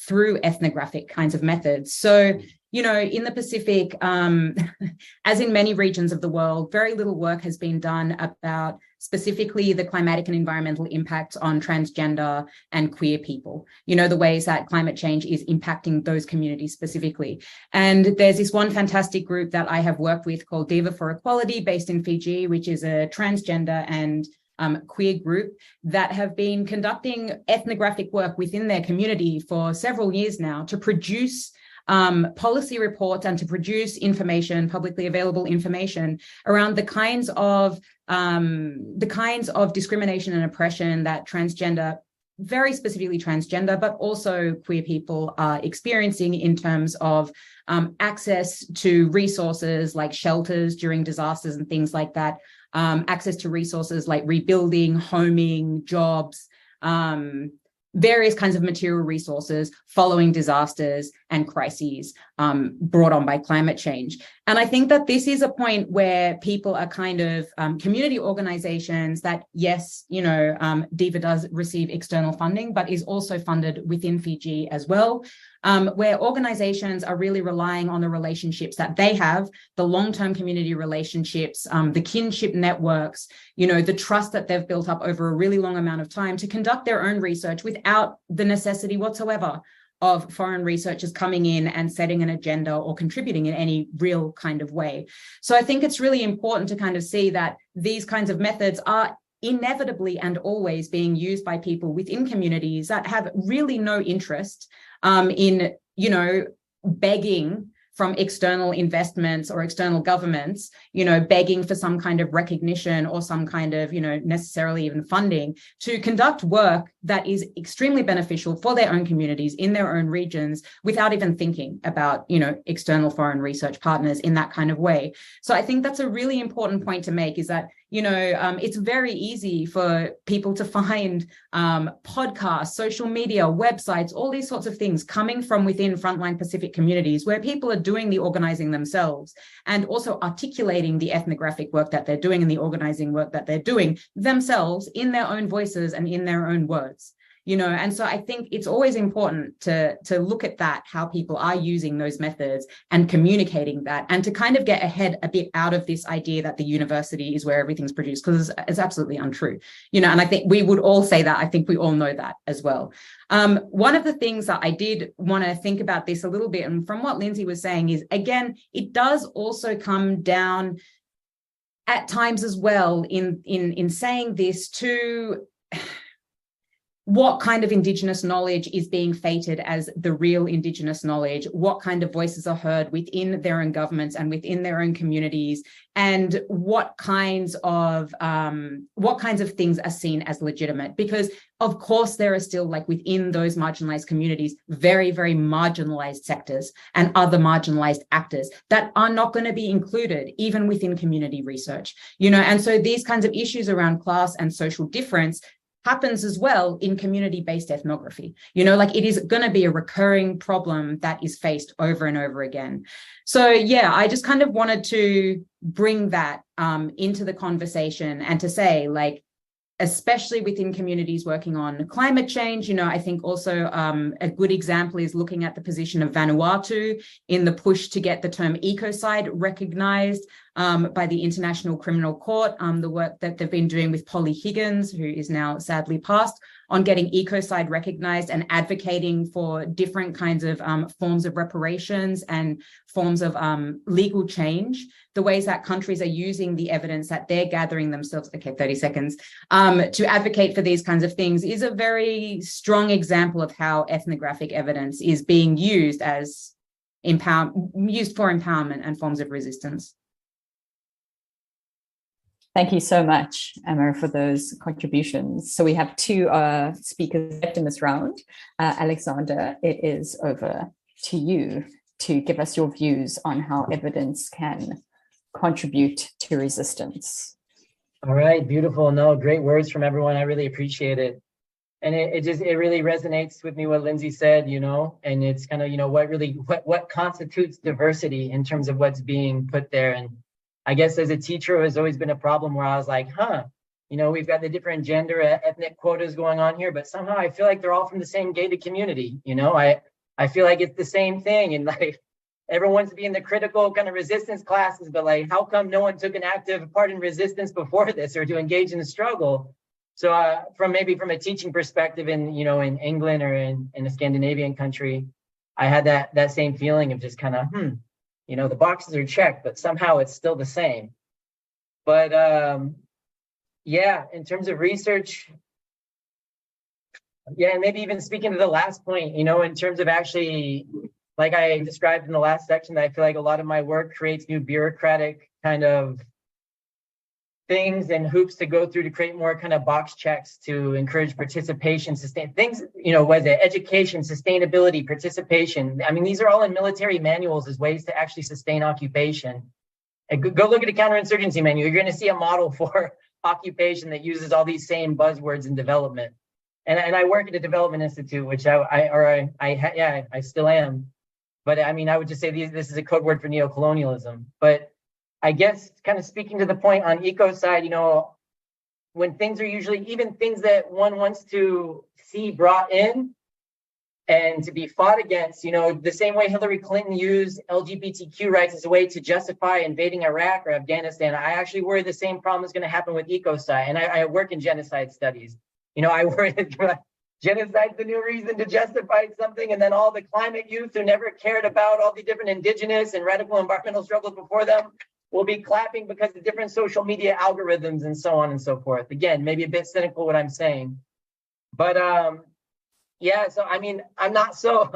through ethnographic kinds of methods. So, in the Pacific, as in many regions of the world, very little work has been done about specifically the climatic and environmental impacts on transgender and queer people, the ways that climate change is impacting those communities specifically. And there's this one fantastic group that I have worked with called Diva for Equality based in Fiji, which is a transgender and queer group that have been conducting ethnographic work within their community for several years now to produce policy reports and to produce information, publicly available information around the kinds of discrimination and oppression that transgender, very specifically transgender, but also queer people are experiencing in terms of access to resources like shelters during disasters and things like that, access to resources like rebuilding, homing, jobs, various kinds of material resources following disasters and crises brought on by climate change. And I think that this is a point where people are kind of community organizations that, yes, DIVA does receive external funding, but is also funded within Fiji as well, where organizations are really relying on the relationships that they have, the long-term community relationships, the kinship networks, the trust that they've built up over a really long amount of time to conduct their own research without the necessity whatsoever of foreign researchers coming in and setting an agenda or contributing in any real kind of way. So I think it's really important to kind of see that these kinds of methods are inevitably and always being used by people within communities that have really no interest in, begging from external investments or external governments, begging for some kind of recognition or some kind of, necessarily even funding to conduct work that is extremely beneficial for their own communities in their own regions without even thinking about, external foreign research partners in that kind of way. So I think that's a really important point to make, is that, it's very easy for people to find podcasts, social media, websites, all these sorts of things coming from within frontline Pacific communities where people are doing the organizing themselves and also articulating the ethnographic work that they're doing and the organizing work that they're doing themselves in their own voices and in their own words. And so I think it's always important to look at that, how people are using those methods and communicating that, and to kind of get ahead a bit out of this idea that the university is where everything's produced, because it's absolutely untrue, and I think we would all say that. I think we all know that as well. One of the things that I did want to think about this a little bit, and from what Lindsay was saying, is, again, it does also come down at times as well in saying this to what kind of Indigenous knowledge is being feted as the real Indigenous knowledge, what kind of voices are heard within their own governments and within their own communities, and what kinds of things are seen as legitimate. Because of course there are still, like, within those marginalized communities, very, very marginalized sectors and other marginalized actors that are not going to be included even within community research, and so these kinds of issues around class and social difference happens as well in community-based ethnography. Like, it is going to be a recurring problem that is faced over and over again. So yeah, I just kind of wanted to bring that into the conversation and to say, like, especially within communities working on climate change, I think also a good example is looking at the position of Vanuatu in the push to get the term ecocide recognized by the International Criminal Court, the work that they've been doing with Polly Higgins, who is now sadly passed, on getting ecocide recognized and advocating for different kinds of forms of reparations and forms of legal change, the ways that countries are using the evidence that they're gathering themselves, 30 seconds, to advocate for these kinds of things is a very strong example of how ethnographic evidence is being used as used for empowerment and forms of resistance. Thank you so much, Amer, for those contributions. So we have two speakers left in this round. Alexander, it is over to you to give us your views on how evidence can contribute to resistance. All right, beautiful. No, great words from everyone. I really appreciate it. And it really resonates with me what Lindsay said, and it's kind of, what constitutes diversity in terms of what's being put there. And I guess as a teacher, it has always been a problem where I was like, we've got the different gender, ethnic quotas going on here, but somehow I feel like they're all from the same gated community. I feel like it's the same thing. And like, everyone wants to be in the critical kind of resistance classes, but like, how come no one took an active part in resistance before this or to engage in the struggle? So from a teaching perspective in England or in a Scandinavian country, I had that same feeling of just kind of, the boxes are checked, but somehow it's still the same. But in terms of research, and maybe even speaking to the last point, in terms of actually, like I described in the last section, that I feel like a lot of my work creates new bureaucratic kind of things and hoops to go through to create more kind of box checks to encourage participation, sustain things, education, sustainability, participation. I mean, these are all in military manuals as ways to actually sustain occupation. And go look at a counterinsurgency manual. You're going to see a model for occupation that uses all these same buzzwords in development. And I work at a development institute, which I still am. But I mean, I would just say this is a code word for neocolonialism. But I guess kind of speaking to the point on ecocide, when things are usually even things that one wants to see brought in and to be fought against, the same way Hillary Clinton used LGBTQ rights as a way to justify invading Iraq or Afghanistan, I actually worry the same problem is going to happen with ecocide. And I work in genocide studies. I worry that genocide's the new reason to justify something, and then all the climate youth who never cared about all the different indigenous and radical environmental struggles before them will be clapping because of different social media algorithms and so on and so forth. Again, maybe a bit cynical what I'm saying, but so I mean, I'm not so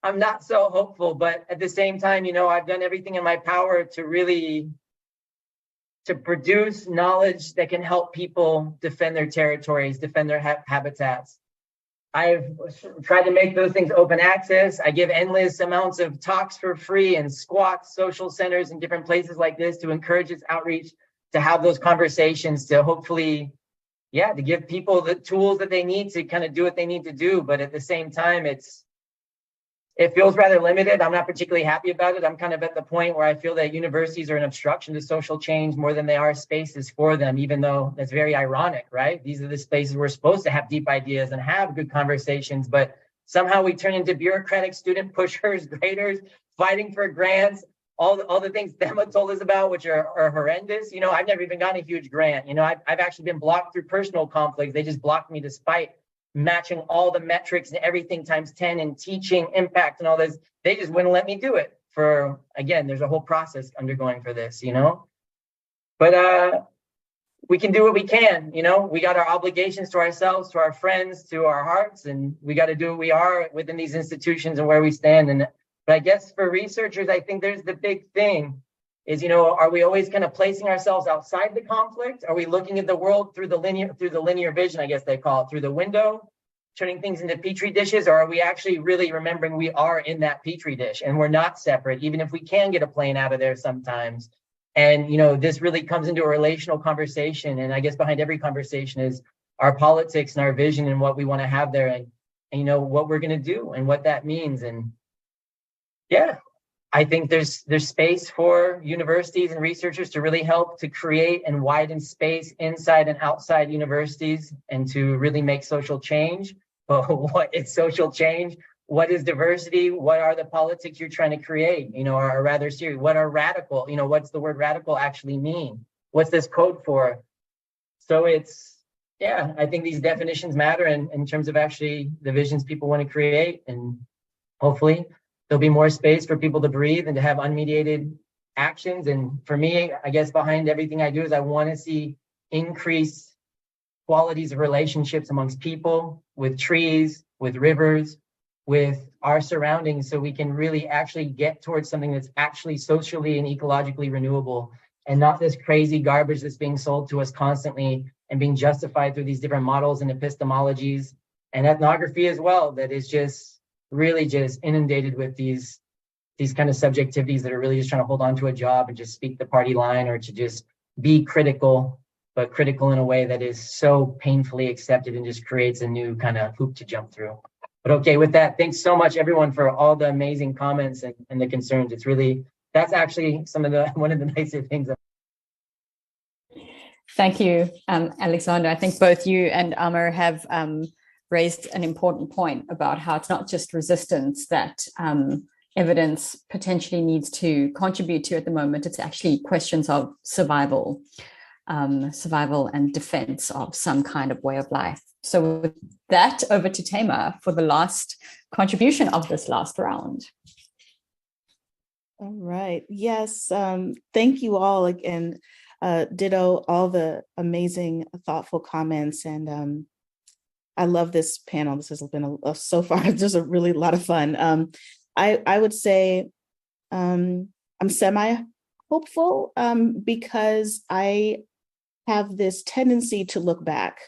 hopeful, but at the same time, I've done everything in my power to produce knowledge that can help people defend their territories, defend their habitats. I've tried to make those things open access. I give endless amounts of talks for free and squats, social centers and different places like this to encourage its outreach, to have those conversations, to hopefully, to give people the tools that they need to kind of do what they need to do. But at the same time, it feels rather limited. I'm not particularly happy about it. I'm kind of at the point where I feel that universities are an obstruction to social change more than they are spaces for them, even though that's very ironic, right? These are the spaces we're supposed to have deep ideas and have good conversations, but somehow we turn into bureaucratic student pushers, graders, fighting for grants, all the things Thema told us about, which are horrendous. I've never even gotten a huge grant. I've actually been blocked through personal conflicts. They just blocked me despite matching all the metrics and everything times 10 and teaching impact and all this. They just wouldn't let me do it there's a whole process undergoing for this, but we can do what we can, we got our obligations to ourselves, to our friends, to our hearts, and we got to do what we are within these institutions and where we stand. But I guess for researchers, I think there's the big thing is, are we always kind of placing ourselves outside the conflict? Are we looking at the world through the linear vision, I guess they call it, through the window, turning things into petri dishes? Or are we actually really remembering we are in that petri dish and we're not separate, even if we can get a plane out of there sometimes? And, this really comes into a relational conversation. And I guess behind every conversation is, our politics and our vision and what we want to have there, and you know, what we're going to do and what that means. And yeah, I think there's space for universities and researchers to really help to create and widen space inside and outside universities and to really make social change. But what is social change? What is diversity? What are the politics you're trying to create? You know, are rather serious. What are radical? You know, what's the word radical actually mean? What's this code for? So it's, yeah, I think these definitions matter in terms of actually the visions people want to create. And hopefully there'll be more space for people to breathe and to have unmediated actions. And for me, I guess behind everything I do is I want to see increased qualities of relationships amongst people, with trees, with rivers, with our surroundings, so we can really actually get towards something that's actually socially and ecologically renewable, and not this crazy garbage that's being sold to us constantly and being justified through these different models and epistemologies and ethnography as well, that is just really just inundated with these kind of subjectivities that are really just trying to hold on to a job and just speak the party line, or to just be critical, but critical in a way that is so painfully accepted and just creates a new kind of hoop to jump through. But okay, with that, thanks so much everyone for all the amazing comments and the concerns. It's really, that's actually one of the nicer things. Thank you, Alexander. I think both you and Amer have raised an important point about how it's not just resistance that evidence potentially needs to contribute to at the moment. It's actually questions of survival and defense of some kind of way of life. So with that, over to Tamer for the last contribution of this last round. All right. Yes. Thank you all again. Ditto all the amazing, thoughtful comments. And I love this panel. This has been so far just a really lot of fun. I would say I'm semi-hopeful because I have this tendency to look back.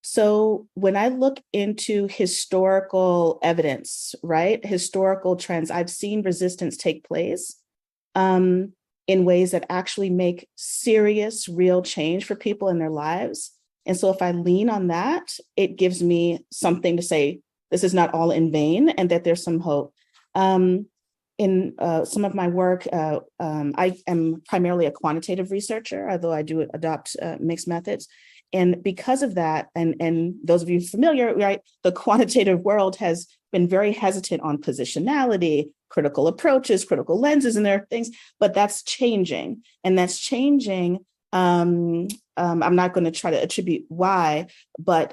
So when I look into historical evidence, right, historical trends, I've seen resistance take place in ways that actually make serious, real change for people in their lives. And so if I lean on that, it gives me something to say, this is not all in vain, and that there's some hope. In some of my work, I am primarily a quantitative researcher, although I do adopt mixed methods. And because of that, and those of you familiar, right, the quantitative world has been very hesitant on positionality, critical approaches, critical lenses, and there are things, but that's changing. And that's changing. I'm not going to try to attribute why, but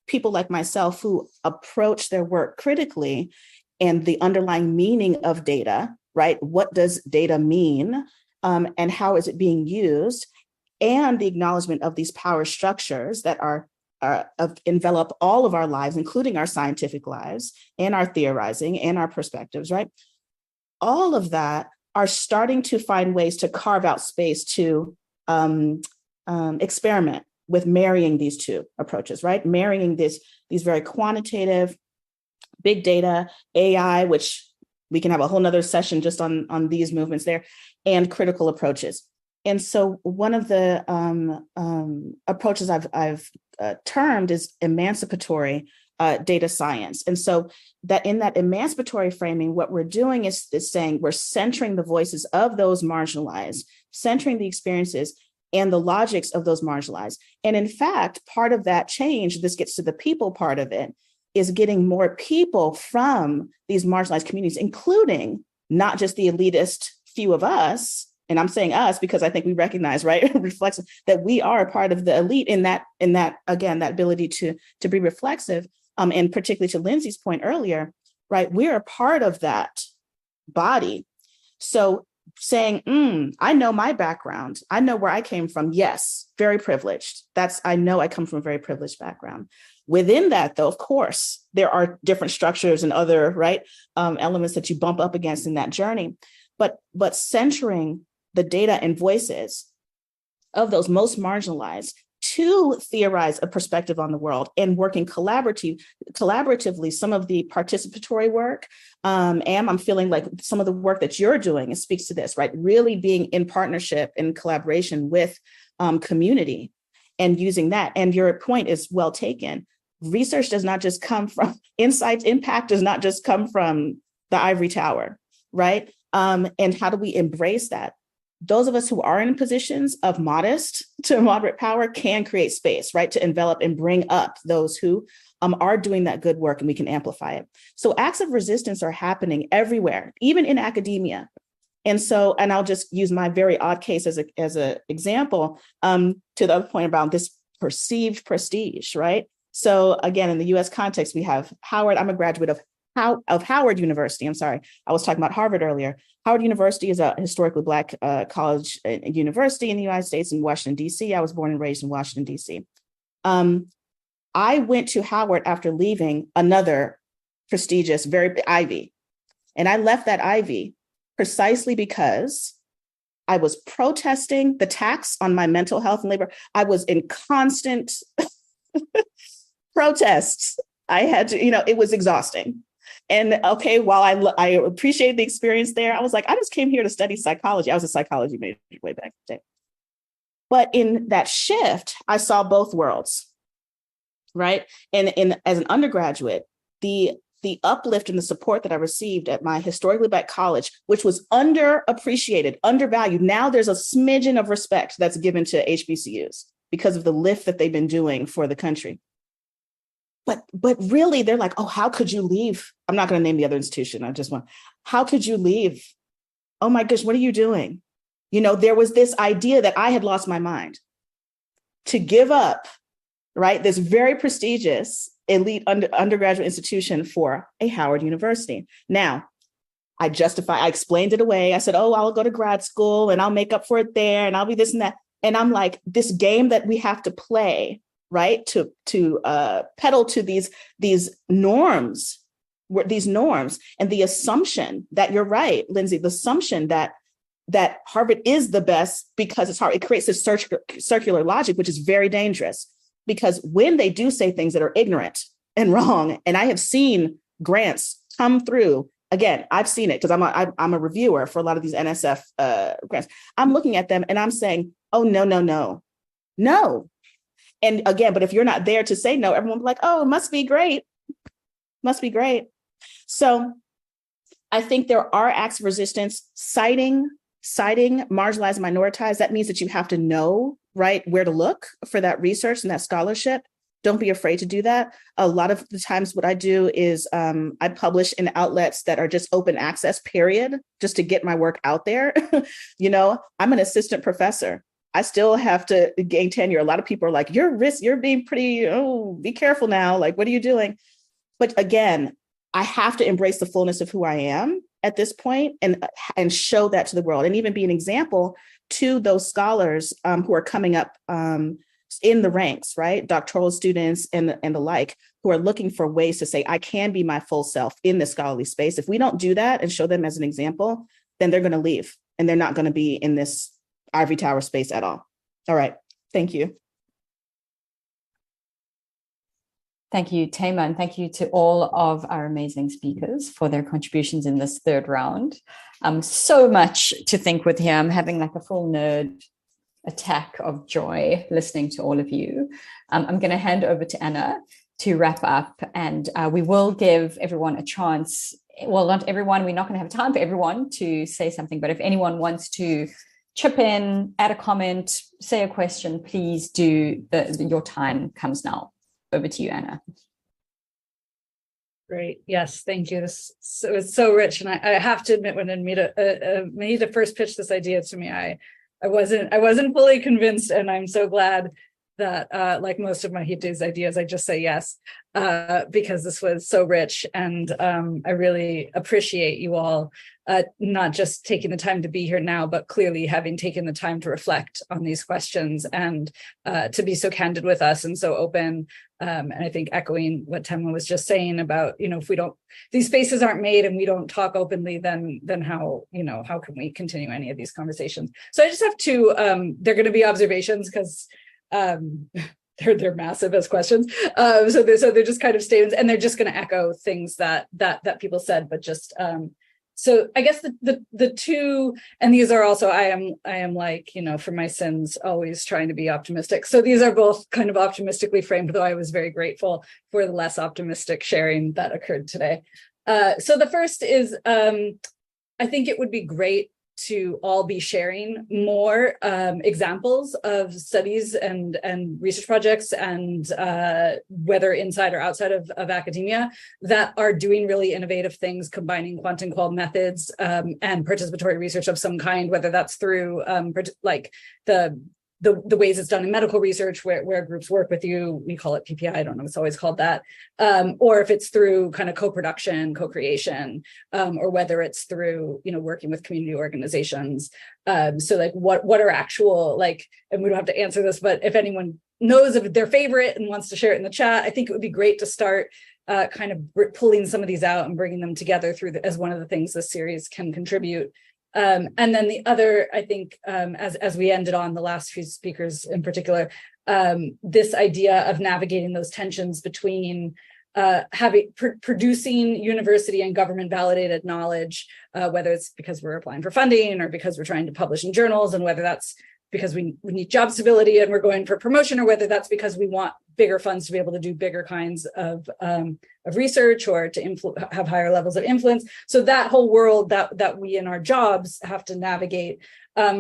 people like myself who approach their work critically and the underlying meaning of data, right? What does data mean? And how is it being used? And the acknowledgement of these power structures that envelop all of our lives, including our scientific lives and our theorizing and our perspectives, right? All of that are starting to find ways to carve out space to experiment with marrying these two approaches, right? Marrying these very quantitative, big data, AI, which we can have a whole nother session just on these movements there, and critical approaches. And so one of the approaches I've termed is emancipatory data science. And so that in that emancipatory framing, what we're doing is saying we're centering the voices of those marginalized, centering the experiences and the logics of those marginalized. And in fact, part of that change, this gets to the people part of it, is getting more people from these marginalized communities, including not just the elitist few of us. And I'm saying us because I think we recognize, right, reflects that we are a part of the elite in that again, that ability to be reflexive. And particularly to Lindsay's point earlier, right, we're a part of that body. So saying, I know my background, I know where I came from. Yes, very privileged. I know I come from a very privileged background. Within that, though, of course, there are different structures and other, right, elements that you bump up against in that journey. But centering the data and voices of those most marginalized to theorize a perspective on the world and working collaboratively, some of the participatory work, I'm feeling like some of the work that you're doing speaks to this, right? Really being in partnership and collaboration with community and using that. And your point is well taken. Research does not just come from insights, impact does not just come from the ivory tower, right? And how do we embrace that? Those of us who are in positions of modest to moderate power can create space, right, to envelop and bring up those who are doing that good work, and we can amplify it. So acts of resistance are happening everywhere, even in academia. And so, and I'll just use my very odd case as an example to the other point about this perceived prestige, right? So again, in the US context, we have Howard. I'm a graduate of Howard University. I'm sorry, I was talking about Harvard earlier. Howard University is a historically Black college and university in the United States in Washington, D.C. I was born and raised in Washington, D.C. I went to Howard after leaving another prestigious, very Ivy. And I left that Ivy precisely because I was protesting the tax on my mental health and labor. I was in constant protests. I had to, it was exhausting. And okay, while I appreciate the experience there, I was like, I just came here to study psychology. I was a psychology major way back in the day. But in that shift, I saw both worlds, right? And as an undergraduate, the uplift and the support that I received at my historically Black college, which was underappreciated, undervalued. Now there's a smidgen of respect that's given to HBCUs because of the lift that they've been doing for the country. But really, they're like, oh, how could you leave? I'm not going to name the other institution. How could you leave? Oh my gosh, what are you doing? There was this idea that I had lost my mind to give up, right? This very prestigious elite undergraduate institution for a Howard University. Now, I explained it away. I said, oh, I'll go to grad school and I'll make up for it there and I'll be this and that. And I'm like, this game that we have to play, right? To pedal to these norms, and the assumption that you're right, Lindsay, the assumption that Harvard is the best because it's hard. It creates this circular logic, which is very dangerous because when they do say things that are ignorant and wrong, and I have seen grants come through, again, I've seen it because I'm a reviewer for a lot of these NSF grants. I'm looking at them and I'm saying, oh, no. And again, but if you're not there to say no, everyone will be like, oh, it must be great. So I think there are acts of resistance, citing marginalized, minoritized. That means that you have to know, right, where to look for that research and that scholarship. Don't be afraid to do that. A lot of the times what I do is I publish in outlets that are just open access, period, just to get my work out there. I'm an assistant professor. I still have to gain tenure. A lot of people are like, you're being pretty, be careful now. Like, what are you doing? But again, I have to embrace the fullness of who I am at this point and show that to the world and even be an example to those scholars who are coming up in the ranks, right? Doctoral students and the like, who are looking for ways to say, I can be my full self in the scholarly space. If we don't do that and show them as an example, then they're going to leave and they're not going to be in this ivory tower space at all. All right. Thank you. Thank you, Tamer, and thank you to all of our amazing speakers for their contributions in this third round. So much to think with here. I'm having like a full nerd attack of joy listening to all of you. I'm going to hand over to Anna to wrap up, and we will give everyone a chance. Well, not everyone, we're not going to have time for everyone to say something, but if anyone wants to chip in, add a comment, say a question, please do. Your time comes now. Over to you, Anna. Great. Yes, thank you. This was so rich. And I have to admit, when Mahita first pitched this idea to me, I wasn't fully convinced. And I'm so glad that like most of Mahita's ideas, I just say yes, because this was so rich. And I really appreciate you all not just taking the time to be here now, but clearly having taken the time to reflect on these questions and to be so candid with us and so open. And I think echoing what Tamer was just saying about, if these spaces aren't made and we don't talk openly, then how can we continue any of these conversations? So I just have two, they're going to be observations because they're massive as questions. So they're just kind of statements, and they're just going to echo things that people said, but just So I guess the two, and these are also, I am like, for my sins, always trying to be optimistic. So these are both kind of optimistically framed, though I was very grateful for the less optimistic sharing that occurred today. So the first is, I think it would be great to all be sharing more examples of studies and research projects, and whether inside or outside of academia, that are doing really innovative things, combining quant and qual methods and participatory research of some kind, whether that's through like the ways it's done in medical research, where groups work with you. We call it PPI, I don't know, it's always called that. Or if it's through kind of co-production, co-creation, or whether it's through, working with community organizations. So like what are actual, like, and we don't have to answer this, but if anyone knows of their favorite and wants to share it in the chat, I think it would be great to start kind of pulling some of these out and bringing them together through as one of the things this series can contribute. And then the other, I think, as we ended on the last few speakers in particular, this idea of navigating those tensions between producing university and government validated knowledge, whether it's because we're applying for funding or because we're trying to publish in journals, and whether that's because we need job stability and we're going for promotion, or whether that's because we want bigger funds to be able to do bigger kinds of research or to have higher levels of influence. So that whole world that we in our jobs have to navigate,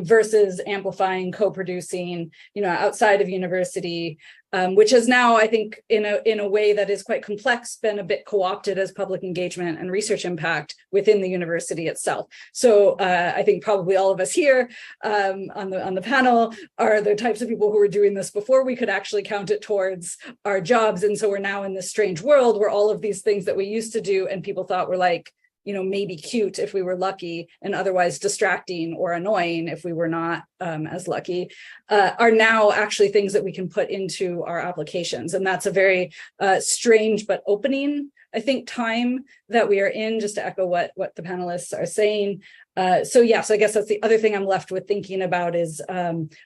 versus amplifying, co-producing, outside of university, which is now, I think, in a way that is quite complex, been a bit co-opted as public engagement and research impact within the university itself. So I think probably all of us here on the panel are the types of people who were doing this before we could actually count it towards our jobs. And so we're now in this strange world where all of these things that we used to do and people thought were like, maybe cute if we were lucky, and otherwise distracting or annoying if we were not as lucky, are now actually things that we can put into our applications. And that's a very strange but opening, I think, time that we are in, just to echo what the panelists are saying. So I guess that's the other thing I'm left with thinking about is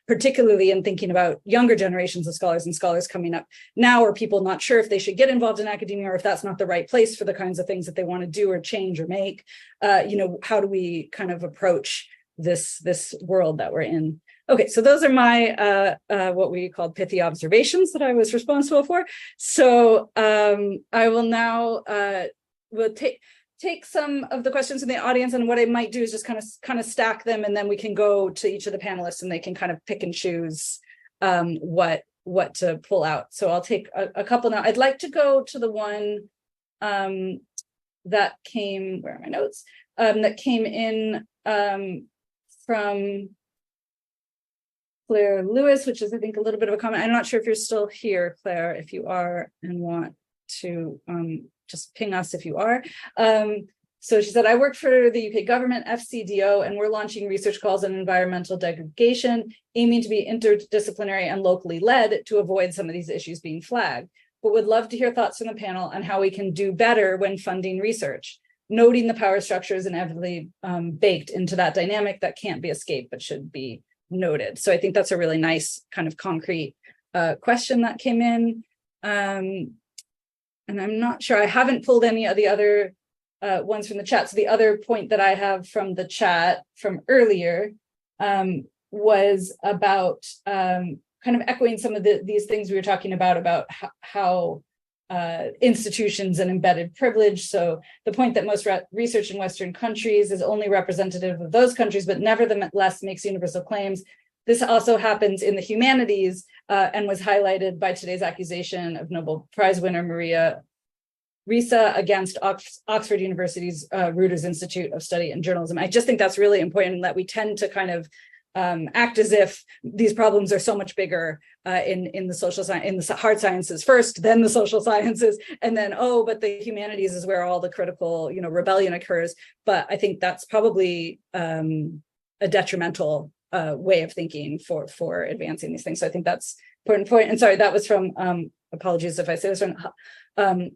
particularly in thinking about younger generations of scholars and scholars coming up now, or people not sure if they should get involved in academia or if that's not the right place for the kinds of things that they want to do or change or make. How do we kind of approach this world that we're in? Okay, so those are my what we called pithy observations that I was responsible for. So I will now will take some of the questions in the audience, and what I might do is just kind of stack them, and then we can go to each of the panelists and they can kind of pick and choose what to pull out. So I'll take a couple now. I'd like to go to the one that came, where are my notes? That came in from Claire Lewis, which is, I think, a little bit of a comment. I'm not sure if you're still here, Claire. If you are and want to just ping us if you are. So she said, I work for the UK government, FCDO, and we're launching research calls on environmental degradation, aiming to be interdisciplinary and locally led to avoid some of these issues being flagged. But would love to hear thoughts from the panel on how we can do better when funding research, noting the power structures inevitably baked into that dynamic that can't be escaped but should be noted. So I think that's a really nice kind of concrete question that came in. And I'm not sure, I haven't pulled any of the other ones from the chat. So the other point that I have from the chat from earlier was about kind of echoing some of these things we were talking about how institutions and embedded privilege. So the point that most research in Western countries is only representative of those countries, but nevertheless makes universal claims. This also happens in the humanities and was highlighted by today's accusation of Nobel Prize winner Maria Ressa against Oxford University's Reuters Institute of Study and Journalism. I just think that's really important, that we tend to kind of act as if these problems are so much bigger in the social science, in the hard sciences first, then the social sciences, and then, but the humanities is where all the critical, rebellion occurs. But I think that's probably a detrimental way of thinking for advancing these things. So I think that's an important point. And sorry, that was from, apologies if I say this wrong,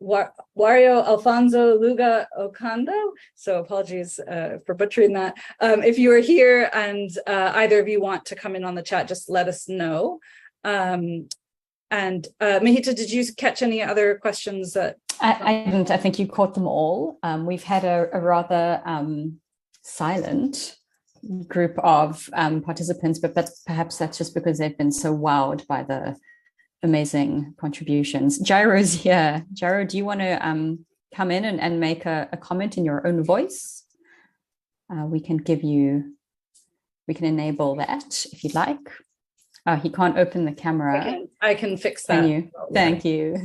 Wario Alfonso Luga Ocando. So apologies for butchering that. If you are here and either of you want to come in on the chat, just let us know. And Mahita, did you catch any other questions that? I didn't. I think you caught them all. We've had a rather silent group of participants, but perhaps that's just because they've been so wowed by the amazing contributions. Gyro's here. Gyro, do you want to come in and make a comment in your own voice? We can enable that if you'd like. He can't open the camera. I can fix that. Can you? Thank you.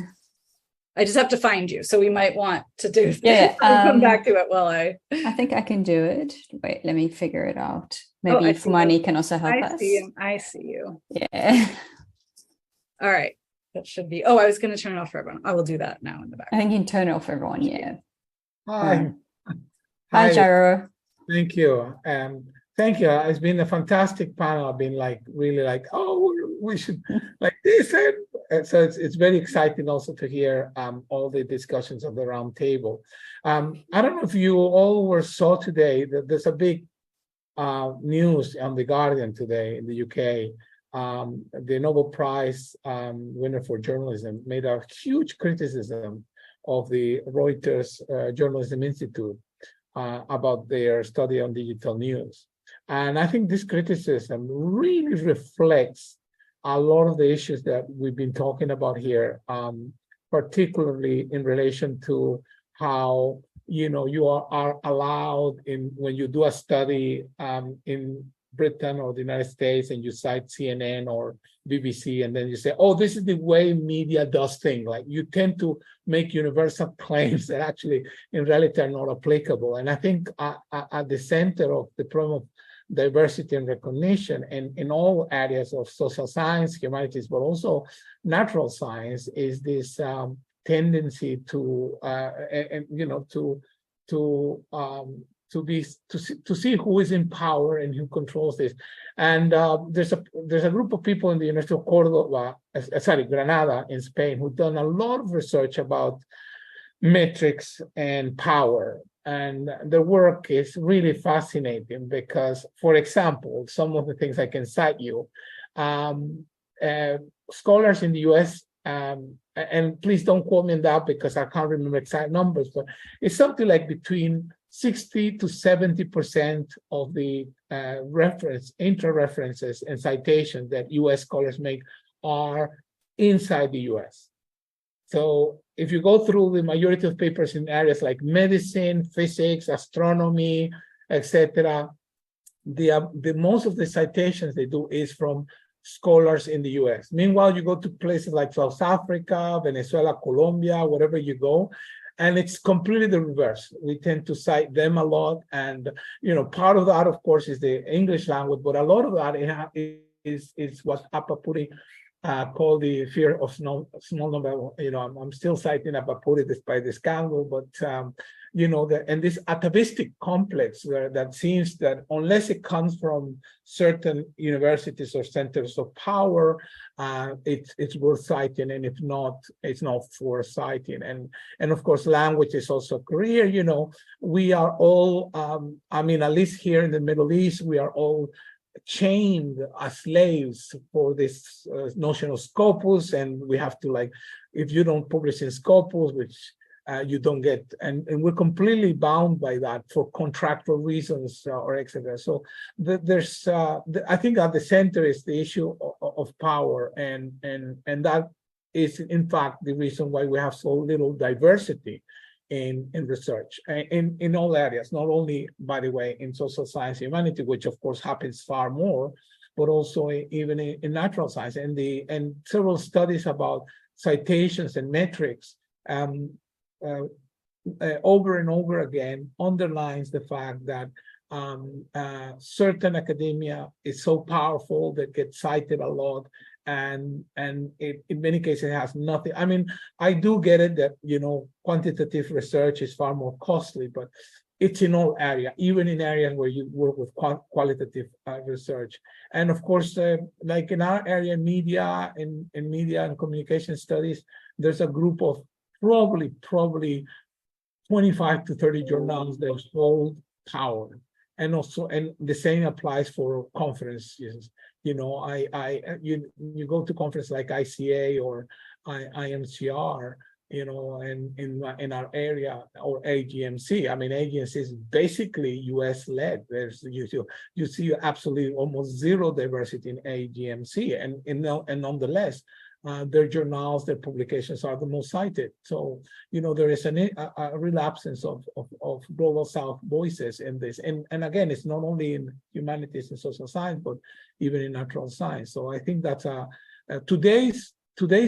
I just have to find you, so we might want to do. Yeah, come back to it while I think I can do it. Wait, let me figure it out. Maybe Fumani can also help us. I see you. Yeah. All right. That should be. Oh, I was going to turn it off for everyone. I will do that now in the back. I think you can turn it off for everyone. Yeah. Hi. Hi, Gyro. Thank you. Thank you. It's been a fantastic panel. I've been really oh, we should like this. And so it's very exciting also to hear all the discussions of the roundtable. I don't know if you all saw today that there's a big news on The Guardian today in the UK. The Nobel Prize winner for journalism made a huge criticism of the Reuters Journalism Institute about their study on digital news. And I think this criticism really reflects a lot of the issues that we've been talking about here, particularly in relation to how you are allowed when you do a study in Britain or the United States and you cite CNN or BBC, and then you say, oh, this is the way media does things. Like you tend to make universal claims that actually in reality are not applicable. And I think at the center of the problem of diversity and recognition and in all areas of social science, humanities, but also natural science is this tendency to see who is in power and who controls this. And there's a group of people in the University of Granada in Spain who've done a lot of research about metrics and power. And their work is really fascinating because, for example, some of the things I can cite you, scholars in the US, and please don't quote me on that because I can't remember exact numbers, but it's something like between 60 to 70% of the intra-references and citations that US scholars make are inside the US. So if you go through the majority of papers in areas like medicine, physics, astronomy, etc., the most of the citations they do is from scholars in the US. Meanwhile, you go to places like South Africa, Venezuela, Colombia, wherever you go, and it's completely the reverse. We tend to cite them a lot. And, part of that, of course, is the English language, but a lot of that is what Apapuri called the fear of small number. I'm still citing Apapuri despite the scandal, but, and this atavistic complex that seems that unless it comes from certain universities or centers of power, it's worth citing, and if not, it's not worth citing. And of course, language is also a career. We are all, at least here in the Middle East, we are all chained as slaves for this notion of Scopus, and we have to if you don't publish in Scopus, which you don't get, and we're completely bound by that for contractual reasons or etc. So there's I think at the center is the issue of power, and that is in fact the reason why we have so little diversity in research in all areas, not only, by the way, in social science and humanity, which of course happens far more, but also even in natural science. And several studies about citations and metrics over and over again underlines the fact that certain academia is so powerful that gets cited a lot, and it, in many cases, has nothing. I do get it that quantitative research is far more costly, but it's in all areas, even in areas where you work with qualitative research. And of course, like in our area, media and communication studies, there's a group of probably 25 to 30 journals that hold power. and the same applies for conferences. You go to conferences like ICA or IMCR, in our area, or AGMC. I mean, AGMC is basically US led. You see absolutely almost zero diversity in AGMC, and nonetheless, their journals, their publications are the most cited. So, there is a real absence of Global South voices in this. And again, it's not only in humanities and social science, but even in natural science. So I think that's today's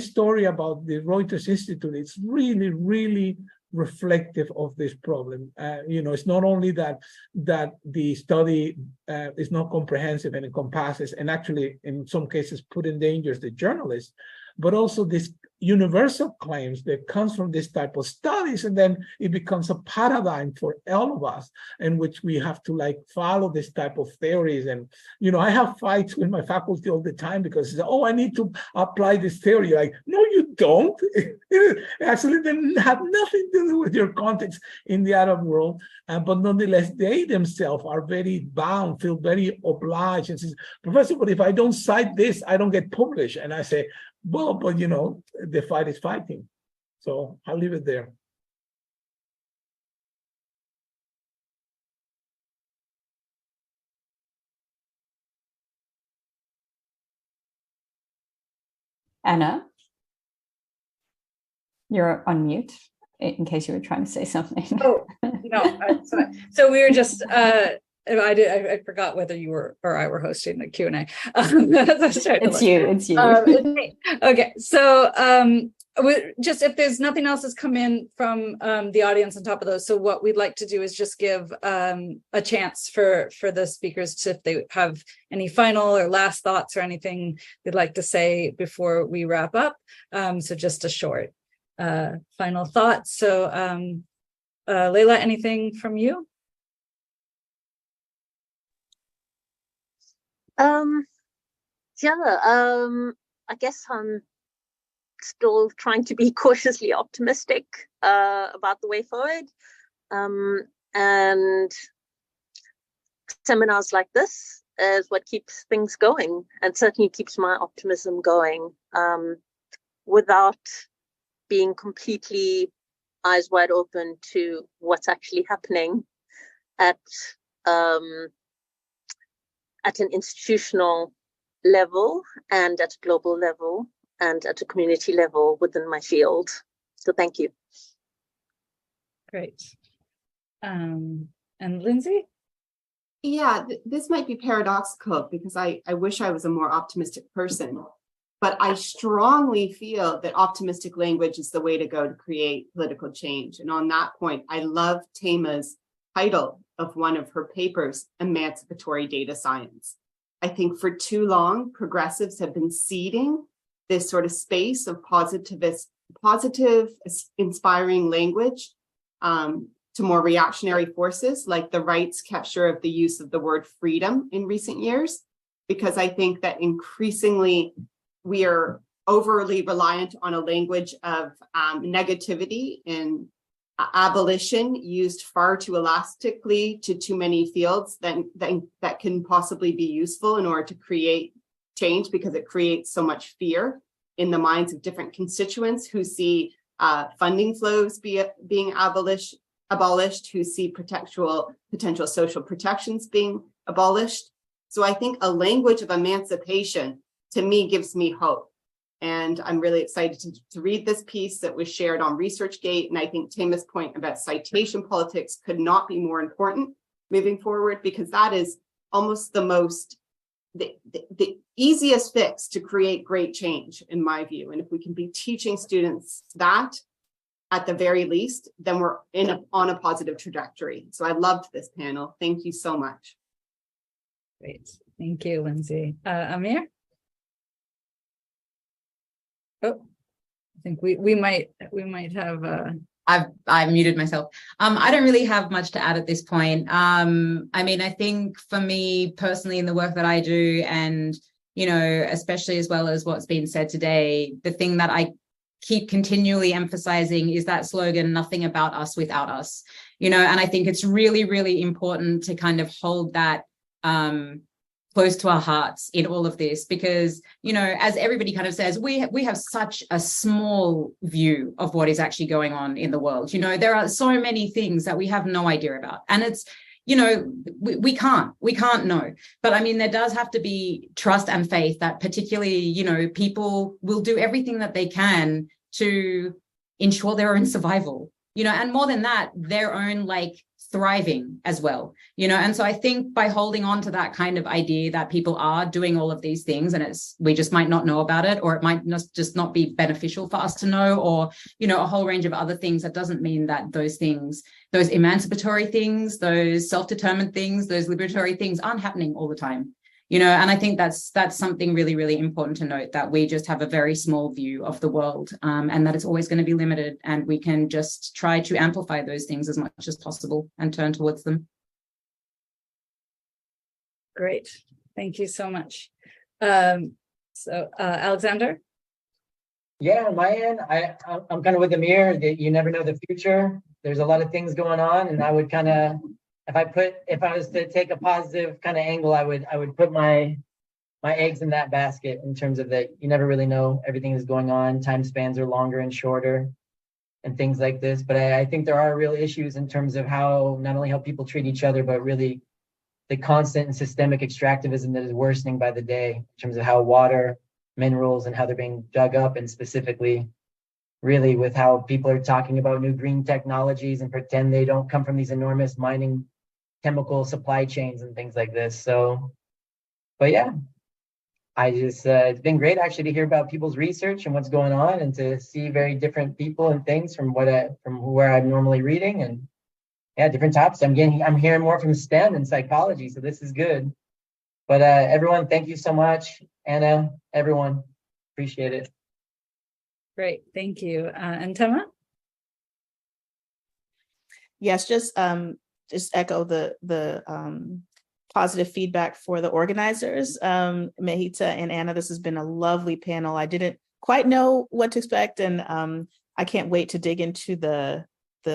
story about the Reuters Institute is really, really reflective of this problem. It's not only that the study is not comprehensive and encompasses, and actually in some cases put in danger the journalists, but also this universal claims that comes from this type of studies, and then it becomes a paradigm for all of us in which we have to follow this type of theories. And I have fights with my faculty all the time because I need to apply this theory. No, you don't. It actually doesn't have nothing to do with your context in the Arab world, but nonetheless they themselves are very bound, feel very obliged, and says, Professor, but if I don't cite this, I don't get published. And I say, well, but the fight is fighting. So I'll leave it there. Anna, you're on mute in case you were trying to say something. Oh, no. So we were just, I forgot whether you were or I were hosting the Q&A. It's you. Okay, so just if there's nothing else that's come in from the audience on top of those, so what we'd like to do is just give a chance for the speakers to, if they have any final or last thoughts or anything they'd like to say before we wrap up. So just a short final thought. So Leila, anything from you? I guess I'm still trying to be cautiously optimistic about the way forward. And seminars like this is what keeps things going, and certainly keeps my optimism going, without being completely eyes wide open to what's actually happening at an institutional level and at a global level and at a community level within my field. So thank you. Great. And Lindsay? Yeah, this might be paradoxical because I wish I was a more optimistic person, but I strongly feel that optimistic language is the way to go to create political change. And on that point, I love Tema's title of one of her papers, Emancipatory Data Science. I think for too long, progressives have been seeding this sort of space of positive, inspiring language to more reactionary forces, like the right's capture of the use of the word freedom in recent years, because I think that increasingly we are overly reliant on a language of negativity and abolition used far too elastically to too many fields that can possibly be useful in order to create change, because it creates so much fear in the minds of different constituents who see funding flows being abolished, who see potential social protections being abolished. So I think a language of emancipation, to me, gives me hope. And I'm really excited to read this piece that was shared on ResearchGate. And I think Tema's point about citation politics could not be more important moving forward, because that is almost the easiest fix to create great change, in my view. And if we can be teaching students that at the very least, then we're on a positive trajectory. So I loved this panel. Thank you so much. Great. Thank you, Lindsay. Amer? Oh, I think we might have I've muted myself. I don't really have much to add at this point. I mean, I think for me personally in the work that I do, and especially as well as what's been said today, the thing that I keep continually emphasizing is that slogan, nothing about us without us. you know, and I think it's really, really important to kind of hold that close to our hearts in all of this, because, you know, as everybody kind of says, we have such a small view of what is actually going on in the world. You know, there are so many things that we have no idea about, and it's, you know, we can't know. But I mean, there does have to be trust and faith that particularly, you know, people will do everything that they can to ensure their own survival, you know, and more than that, their own like thriving as well, you know. And so I think by holding on to that kind of idea that people are doing all of these things, and we just might not know about it, or it might just not be beneficial for us to know, or, you know, a whole range of other things, that doesn't mean that those things, those emancipatory things, those self-determined things, those liberatory things aren't happening all the time, you know. And I think that's something really, really important to note, that we just have a very small view of the world, and that it's always going to be limited, and we can just try to amplify those things as much as possible and turn towards them. Great. Thank you so much. Alexander? Yeah, on my end, I'm kind of with Amer, that you never know the future. There's a lot of things going on, and I would kind of, if I was to take a positive kind of angle, I would put my eggs in that basket, in terms of that you never really know everything is going on. Time spans are longer and shorter and things like this. But I think there are real issues in terms of how, not only how people treat each other, but really the constant and systemic extractivism that is worsening by the day, in terms of how water, minerals, and how they're being dug up, and specifically really with how people are talking about new green technologies and pretend they don't come from these enormous mining chemical supply chains and things like this. So, but yeah, I just, it's been great actually to hear about people's research and what's going on, and to see very different people and things from where I'm normally reading, and yeah, different topics. I'm hearing more from STEM and psychology, so this is good. But everyone, thank you so much. Anna, everyone, appreciate it. Great, thank you. And Tema? Yes, just echo the positive feedback for the organizers. Mehita and Anna, this has been a lovely panel. I didn't quite know what to expect, and I can't wait to dig into the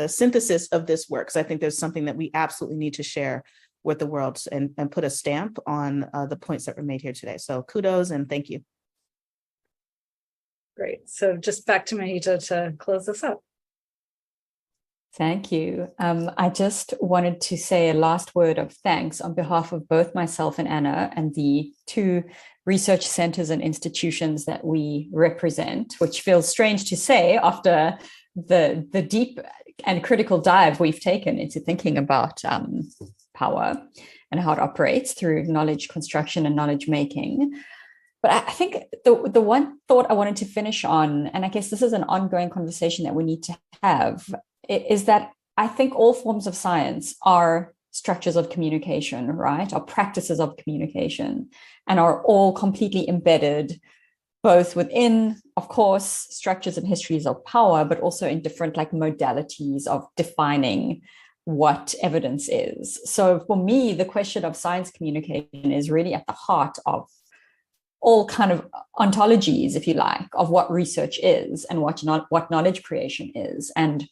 synthesis of this work, because I think there's something that we absolutely need to share with the world, and put a stamp on the points that were made here today. So kudos and thank you. Great. So just back to Mehita to close this up. Thank you. I just wanted to say a last word of thanks on behalf of both myself and Anna, and the 2 research centers and institutions that we represent, which feels strange to say after the deep and critical dive we've taken into thinking about power and how it operates through knowledge construction and knowledge making. But I think the one thought I wanted to finish on, and I guess this is an ongoing conversation that we need to have, is that I think all forms of science are structures of communication, right? Are practices of communication, and are all completely embedded both within, of course, structures and histories of power, but also in different like modalities of defining what evidence is. So for me, the question of science communication is really at the heart of all kind of ontologies, if you like, of what research is and what knowledge creation is. And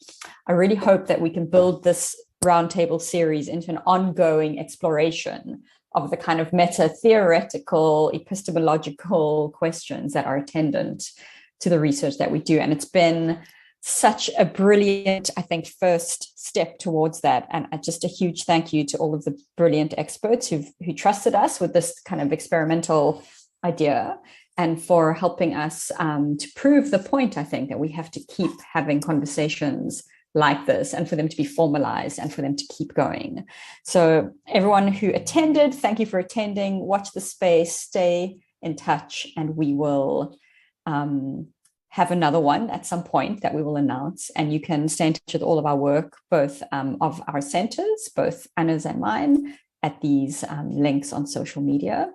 I really hope that we can build this roundtable series into an ongoing exploration of the kind of meta-theoretical, epistemological questions that are attendant to the research that we do. And it's been such a brilliant, I think, first step towards that. And just a huge thank you to all of the brilliant experts who trusted us with this kind of experimental idea, and for helping us to prove the point, I think, that we have to keep having conversations like this, and for them to be formalized, and for them to keep going. So everyone who attended, thank you for attending. Watch the space, stay in touch, and we will have another one at some point that we will announce. And you can stay in touch with all of our work, both of our centers, both Anna's and mine, at these links on social media.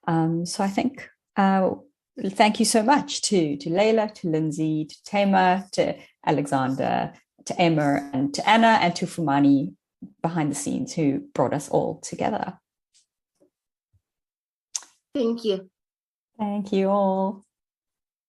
So I think thank you so much to Leila, to Lindsay, to Tema, to Alexander, to Amer, and to Anna, and to Fumani behind the scenes, who brought us all together. Thank you. Thank you all.